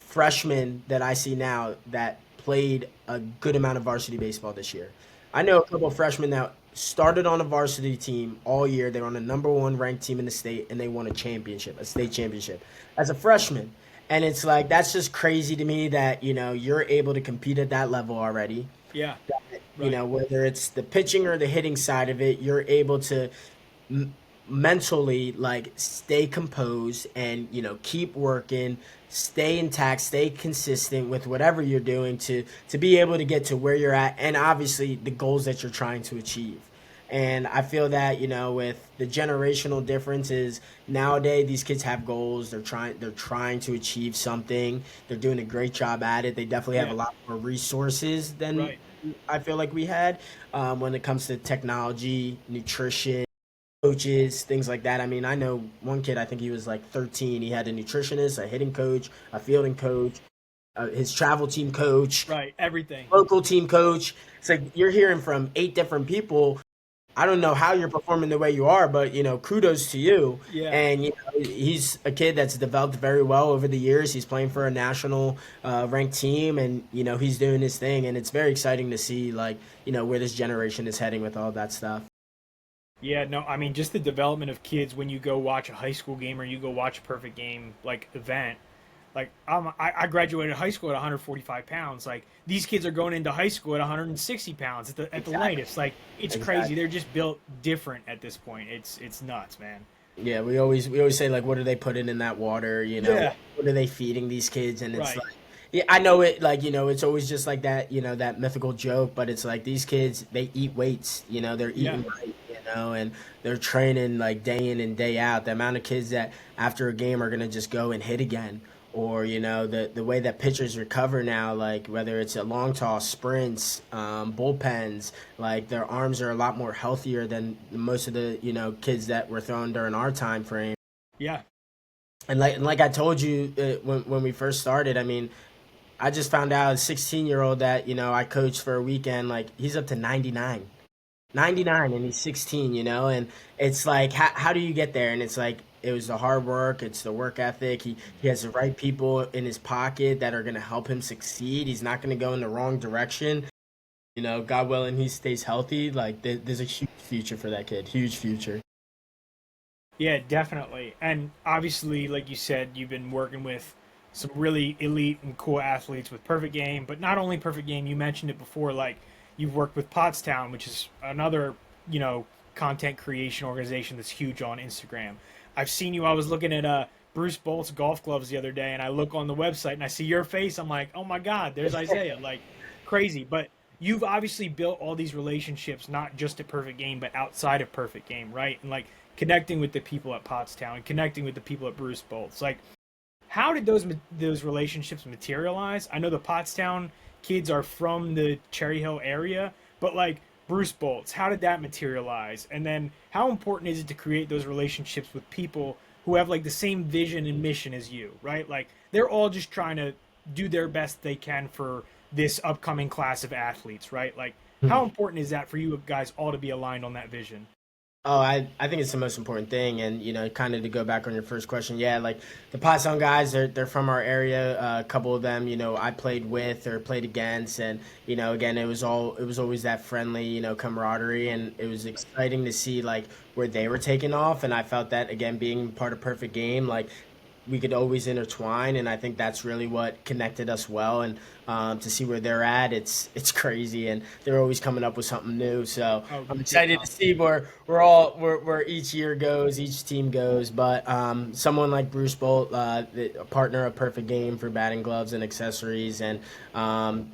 freshmen that I see now that played a good amount of varsity baseball this year. I know a couple of freshmen that started on a varsity team all year. They were on the number one ranked team in the state, and they won a state championship as a freshman. And it's like that's just crazy to me that you're able to compete at that level already. Yeah. Whether it's the pitching or the hitting side of it, you're able to m- mentally like stay composed and keep working, stay intact, stay consistent with whatever you're doing to be able to get to where you're at, and obviously the goals that you're trying to achieve. And I feel that, with the generational differences nowadays, these kids have goals. They're trying to achieve something. They're doing a great job at it. They definitely have a Yeah. lot more resources than Right. I feel like we had when it comes to technology, nutrition, coaches, things like that. I mean, I know one kid, I think he was like 13. He had a nutritionist, a hitting coach, a fielding coach, his travel team coach, Right. Everything. local team coach. It's like you're hearing from 8 different people. I don't know how you're performing the way you are, but kudos to you. Yeah. And he's a kid that's developed very well over the years. He's playing for a national ranked team, and he's doing his thing. And it's very exciting to see, like, where this generation is heading with all that stuff. Yeah, no, I mean just the development of kids when you go watch a high school game or you go watch a perfect game like event. Like I graduated high school at 145 pounds. Like these kids are going into high school at 160 pounds at the Exactly. latest. Like it's crazy. Exactly. They're just built different at this point. It's nuts, man. Yeah, we always say, like, what are they putting in that water? Yeah. What are they feeding these kids? And it's Right. like, yeah, I know it. Like, it's always just like that. That mythical joke. But it's like these kids, they eat weights. They're Yeah. eating right. And they're training like day in and day out. The amount of kids that after a game are gonna just go and hit again, or the way that pitchers recover now, like whether it's a long toss, sprints, bullpens, like their arms are a lot more healthier than most of the kids that were thrown during our time frame. Yeah. And like I told you when we first started, I mean, I just found out a 16-year-old that I coached for a weekend, like he's up to 99 and he's 16, and it's like, how do you get there? And it's like, it was the hard work, it's the work ethic. He has the right people in his pocket that are going to help him succeed. He's not going to go in the wrong direction. God willing, he stays healthy. Like, there's a huge future for that kid, huge future. Yeah, definitely. And obviously, like you said, you've been working with some really elite and cool athletes with Perfect Game, but not only Perfect Game, you mentioned it before, like you've worked with Pottstown, which is another, content creation organization that's huge on Instagram. I've seen you, I was looking at Bruce Bolt's golf gloves the other day, and I look on the website and I see your face. I'm like, oh my God, there's Isaiah. Like, crazy. But you've obviously built all these relationships, not just at Perfect Game, but outside of Perfect Game, right? And like connecting with the people at Pottstown and connecting with the people at Bruce Bolt's. Like, how did those relationships materialize? I know the Pottstown kids are from the Cherry Hill area, but like Bruce Bolt's, how did that materialize? And then how important is it to create those relationships with people who have like the same vision and mission as you, right? Like they're all just trying to do their best they can for this upcoming class of athletes, right? Like how important is that for you guys all to be aligned on that vision? Oh, I think it's the most important thing, and kind of to go back on your first question, yeah, like the Pottstown guys, they're from our area. A couple of them, I played with or played against, and again, it was always that friendly, camaraderie, and it was exciting to see like where they were taking off, and I felt that again being part of Perfect Game, like we could always intertwine, and I think that's really what connected us well. And to see where they're at, it's crazy, and they're always coming up with something new. So Oh, I'm big excited to time. see where each year goes, each team goes. But someone like Bruce Bolt, a partner of Perfect Game for batting gloves and accessories, and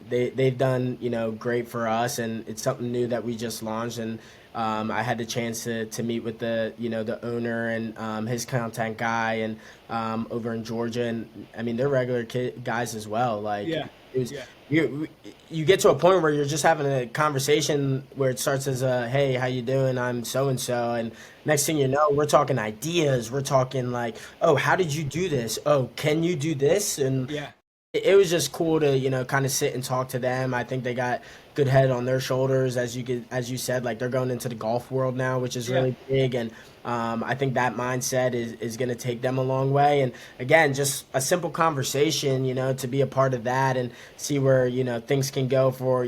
they've done great for us, and it's something new that we just launched. And I had the chance to meet with the owner and his content guy, and over in Georgia, and I mean they're regular guys as well. Like Yeah. it was, Yeah. you get to a point where you're just having a conversation where it starts as a, hey, how you doing? I'm so and so, and next thing you know, we're talking ideas. We're talking like, oh, how did you do this? Oh, can you do this? And Yeah. it was just cool to kind of sit and talk to them. I think they got good head on their shoulders, as you said, like they're going into the golf world now, which is Yeah. really big. And I think that mindset is going to take them a long way. And again, just a simple conversation, to be a part of that and see where things can go for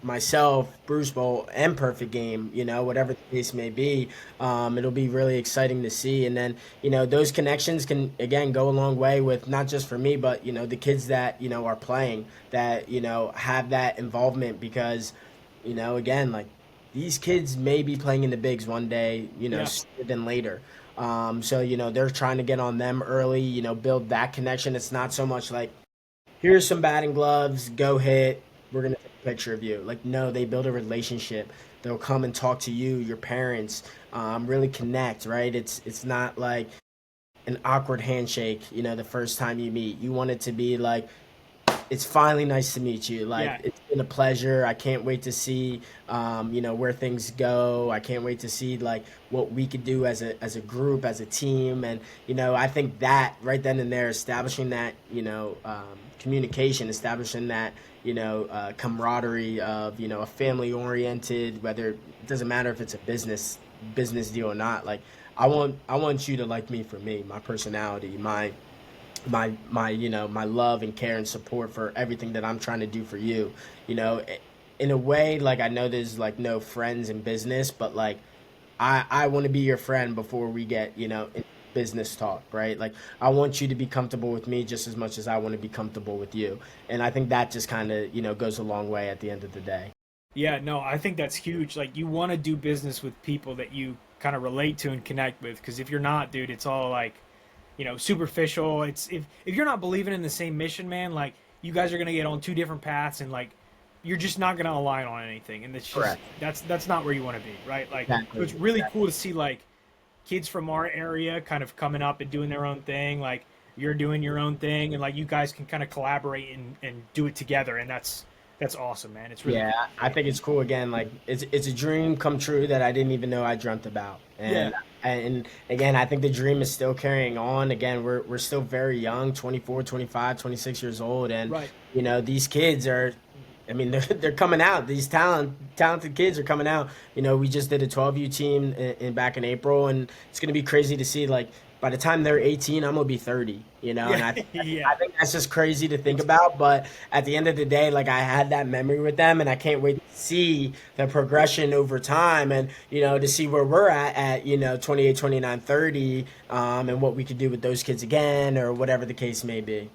myself, Bruce Bowl, and Perfect Game, whatever the case may be. It'll be really exciting to see. And then those connections can again go a long way with not just for me, but the kids that are playing, that have that involvement, because again, like these kids may be playing in the bigs one day, Yeah. sooner than later. So they're trying to get on them early, build that connection. It's not so much like, here's some batting gloves, go hit, we're gonna take a picture of you. Like, no, they build a relationship. they'll come and talk to you, your parents, really connect, right? It's not like an awkward handshake, the first time you meet. You want it to be like, it's finally nice to meet you. Like, Yeah. it's been a pleasure. I can't wait to see, where things go. I can't wait to see like what we could do as a group, as a team. And I think that right then and there, establishing that, communication, establishing that, camaraderie of a family oriented. Whether it doesn't matter if it's a business deal or not. Like, I want you to like me for me, my personality, my love and care and support for everything that I'm trying to do for you. You know, in a way, like, I know there's like no friends in business, but like I want to be your friend before we get, in business talk, right? Like, I want you to be comfortable with me just as much as I want to be comfortable with you. And I think that just kind of, goes a long way at the end of the day. Yeah, no, I think that's huge. Like, you want to do business with people that you kind of relate to and connect with, because if you're not, dude, it's all like, superficial. It's if you're not believing in the same mission, man, like, you guys are gonna get on two different paths, and like, you're just not gonna align on anything, and it's just Correct. that's not where you want to be, right? Like, so Exactly. it's really cool to see like kids from our area kind of coming up and doing their own thing. Like, you're doing your own thing, and like, you guys can kind of collaborate and do it together, and that's awesome, man. It's really Yeah, cool. I think it's cool. Again, like, it's a dream come true that I didn't even know I dreamt about. Yeah, And again, I think the dream is still carrying on. Again, we're still very young, 24, 25, 26 years old, and right. these kids are, I mean, they're coming out. These talented kids are coming out. We just did a 12U team in back in April, and it's gonna be crazy to see, like, by the time they're 18, I'm gonna be 30. And Yeah, I yeah. think that's just crazy to think It's about. But at the end of the day, like, I had that memory with them, and I can't wait to see the progression over time, and to see where we're at 28, 29, 30, and what we could do with those kids again, or whatever the case may be.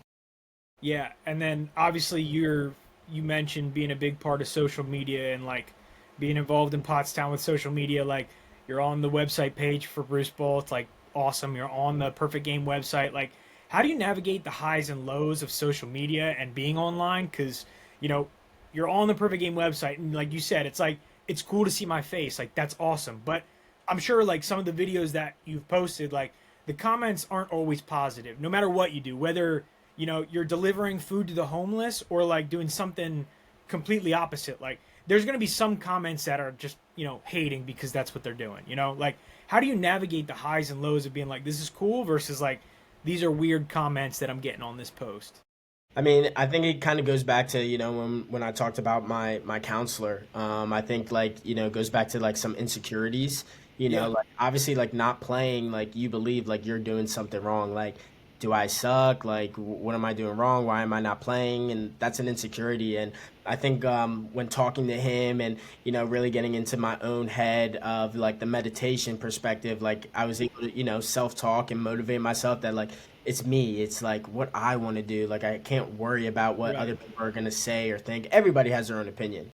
Yeah, and then obviously you mentioned being a big part of social media and like being involved in Pottstown with social media. Like, you're on the website page for Bruce Bowl. It's like awesome. You're on the Perfect Game website. Like, how do you navigate the highs and lows of social media and being online? Because you know you're on the Perfect Game website, and like you said, it's like it's cool to see my face. Like, that's awesome. But I'm sure like some of the videos that you've posted, like the comments aren't always positive. No matter what you do, whether you're delivering food to the homeless or like doing something completely opposite, like there's going to be some comments that are just hating because that's what they're doing. Like, how do you navigate the highs and lows of being like, this is cool versus like, these are weird comments that I'm getting on this post? I mean, I think it kind of goes back to, when I talked about my counselor. I think, like, it goes back to like some insecurities. Yeah, Like, obviously, like, not playing, like, you believe like you're doing something wrong. Like, do I suck? Like, what am I doing wrong? Why am I not playing? And that's an insecurity. And I think, when talking to him and really getting into my own head of like the meditation perspective, like, I was able to self talk and motivate myself that, like, it's me. It's like what I want to do. Like, I can't worry about what right. other people are gonna say or think. Everybody has their own opinion.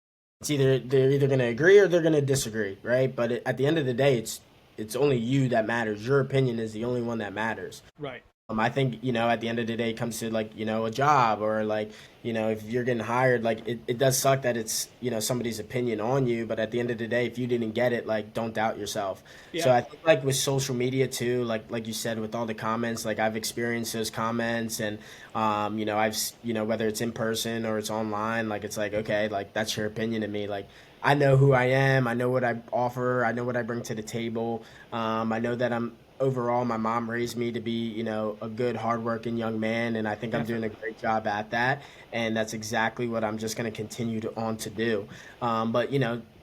They're either gonna agree or they're gonna disagree, right? But at the end of the day, it's only you that matters. Your opinion is the only one that matters. Right. I think, at the end of the day, it comes to like, a job, or like, if you're getting hired, like, it does suck that it's, somebody's opinion on you. But at the end of the day, if you didn't get it, like, don't doubt yourself. So Yeah. I think, like, with social media too, like you said, with all the comments, like, I've experienced those comments, and, whether it's in person or it's online, like, it's like, okay, like, that's your opinion of me. Like, I know who I am. I know what I offer. I know what I bring to the table. I know that I'm overall, my mom raised me to be, a good, hardworking young man, and I think I'm doing a Definitely. great job at that. And that's exactly what I'm just going to continue to do. But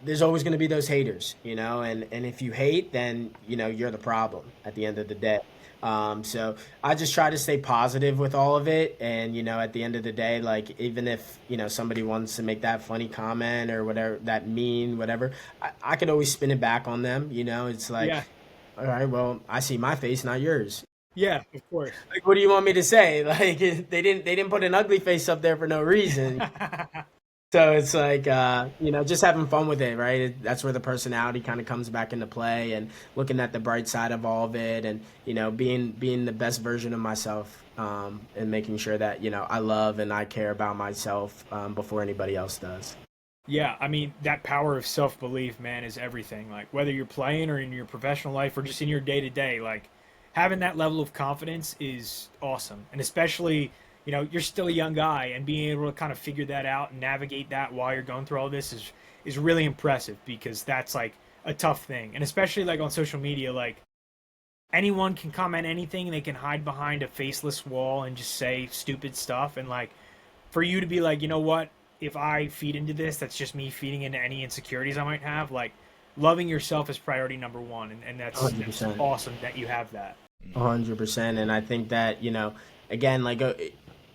there's always going to be those haters, and if you hate, then you're the problem at the end of the day. So I just try to stay positive with all of it, and at the end of the day, like, even if somebody wants to make that funny comment or whatever, that mean whatever, I could always spin it back on them. It's like, Yeah. all right, well, I see my face, not yours. Yeah, of course. Like, what do you want me to say? Like, they didn't put an ugly face up there for no reason. So it's like, just having fun with it, right? That's where the personality kind of comes back into play, and looking at the bright side of all of it, and being the best version of myself, and making sure that I love and I care about myself, before anybody else does. Yeah, I mean, that power of self-belief, man, is everything. Like whether you're playing or in your professional life or just in your day-to-day, like having that level of confidence is awesome. And especially, you're still a young guy and being able to kind of figure that out and navigate that while you're going through all this is really impressive because that's like a tough thing. And especially like on social media, like anyone can comment anything, they can hide behind a faceless wall and just say stupid stuff and like for you to be like, you know what? If I feed into this, that's just me feeding into any insecurities I might have. Like, loving yourself is priority number one, and that's 100%. awesome that you have that. 100%. And I think that, again, like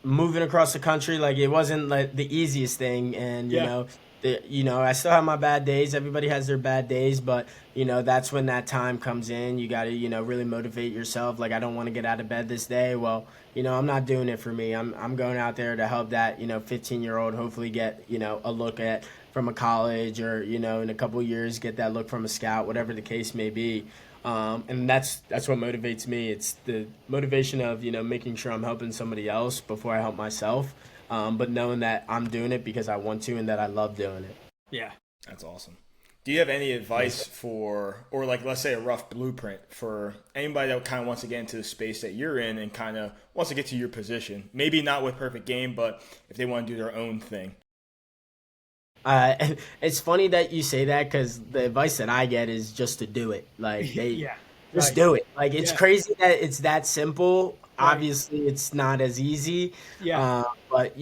moving across the country, like it wasn't like the easiest thing. And, Yeah, I still have my bad days. Everybody has their bad days, but, that's when that time comes in. You got to, really motivate yourself. Like, I don't want to get out of bed this day. Well, I'm not doing it for me. I'm going out there to help that, 15-year-old hopefully get, a look at from a college or, in a couple of years, get that look from a scout, whatever the case may be. And that's what motivates me. It's the motivation of making sure I'm helping somebody else before I help myself, but knowing that I'm doing it because I want to and that I love doing it. yeah. That's awesome. Do you have any advice for, or like, let's say a rough blueprint for anybody that kind of wants to get into the space that you're in and kind of wants to get to your position? Maybe not with perfect game, but if they want to do their own thing. It's funny that you say that because the advice that I get is just to do it. Like they Yeah, just right. do it. Like it's Yeah, crazy that it's that simple. right. Obviously, it's not as easy, Yeah, but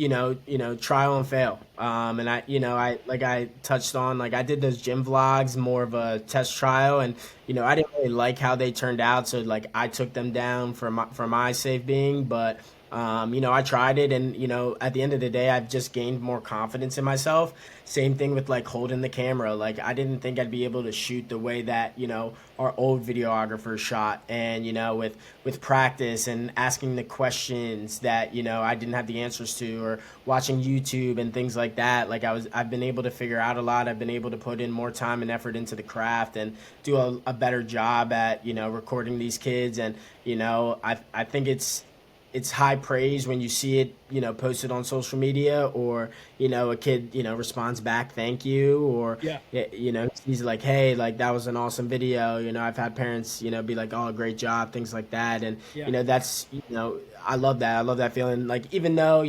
trial and fail. And I touched on, like I did those gym vlogs, more of a test trial, and I didn't really like how they turned out, so like I took them down for my safe being, but. I tried it, and at the end of the day, I've just gained more confidence in myself. Same thing with like holding the camera. Like I didn't think I'd be able to shoot the way that our old videographers shot, and with practice and asking the questions that I didn't have the answers to, or watching YouTube and things like that. Like I've been able to figure out a lot. I've been able to put in more time and effort into the craft and do a better job at recording these kids, and I think it's high praise when you see it, posted on social media, or a kid, responds back, thank you, or yeah, he's like, hey, like that was an awesome video. I've had parents, be like, oh, great job, things like that, and yeah, that's I love that. I love that feeling. Like even though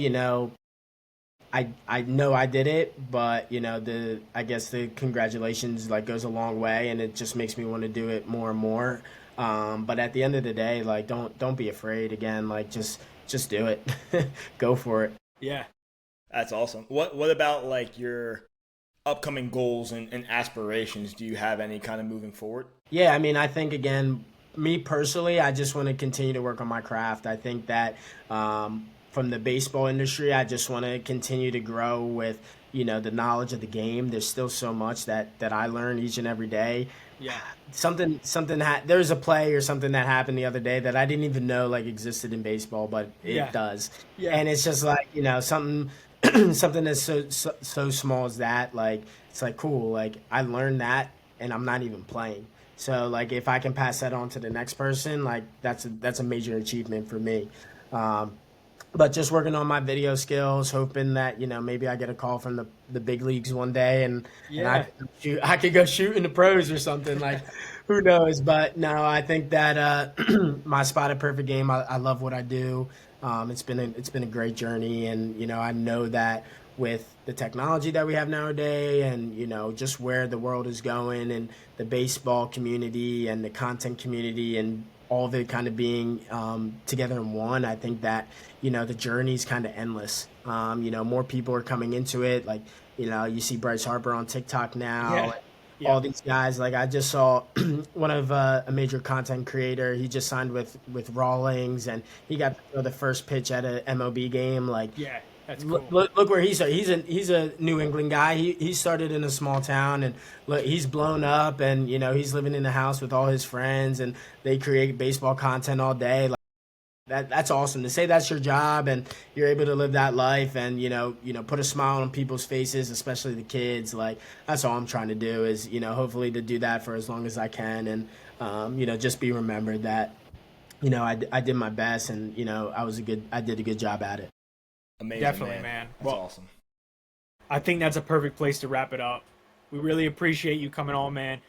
I know I did it, but the I guess the congratulations like goes a long way, and it just makes me want to do it more and more. But at the end of the day, like don't be afraid. Again, like just do it, go for it. yeah. That's awesome. What about like your upcoming goals and aspirations? Do you have any kind of moving forward? Yeah, I mean, I think again, me personally, I just want to continue to work on my craft. I think that from the baseball industry, I just want to continue to grow with the knowledge of the game. There's still so much that I learn each and every day. Yeah, There's a play or something that happened the other day that I didn't even know like existed in baseball, but it yeah, does. yeah, And it's just like something something that's so small as that. Like it's like cool. Like I learned that, and I'm not even playing. So like if I can pass that on to the next person, like that's a major achievement for me. Um, but just working on my video skills, hoping that maybe I get a call from the big leagues one day, and yeah, I could go shoot in the pros or something. Like who knows? But no, I think that my spot at Perfect Game, I love what I do. It's been a great journey, and I know that with the technology that we have nowadays, and just where the world is going, and the baseball community and the content community, and all of it kind of being together in one, I think that the journey's kind of endless. More people are coming into it. Like you see Bryce Harper on TikTok now. yeah, yeah. All these guys, like I just saw one of a major content creator. He just signed with Rawlings, and he got to throw the first pitch at a MLB game. Like Yeah, that's look, cool. look where he started. He's a New England guy. He started in a small town, and look, he's blown up, and he's living in a house with all his friends, and they create baseball content all day. Like that's awesome to say that's your job, and you're able to live that life, and put a smile on people's faces, especially the kids. Like that's all I'm trying to do is hopefully to do that for as long as I can, and just be remembered that I did my best, and I did a good job at it. Amazing, Definitely, man. man. That's Well, awesome. I think that's a perfect place to wrap it up. We really appreciate you coming on, man.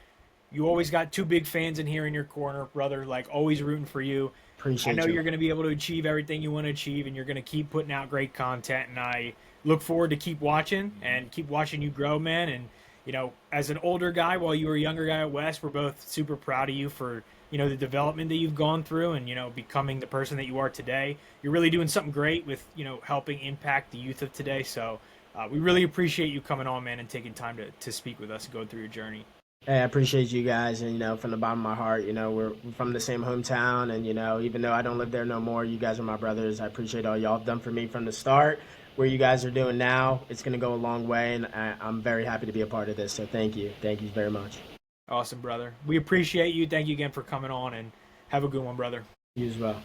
You always got two big fans in here in your corner, brother, like always rooting for you. I know Appreciate you. you're going to be able to achieve everything you want to achieve, and you're going to keep putting out great content. And I look forward to keep watching you grow, man. And as an older guy, while you were a younger guy at West, we're both super proud of you for the development that you've gone through, and becoming the person that you are today. You're really doing something great with helping impact the youth of today. So we really appreciate you coming on, man, and taking time to speak with us and go through your journey. Hey, I appreciate you guys, and from the bottom of my heart, we're from the same hometown, and even though I don't live there no more, you guys are my brothers. I appreciate all y'all have done for me from the start. Where you guys are doing now, it's gonna go a long way, and I'm very happy to be a part of this. So thank you very much. Awesome, brother. We appreciate you. Thank you again for coming on, and have a good one, brother. You as well.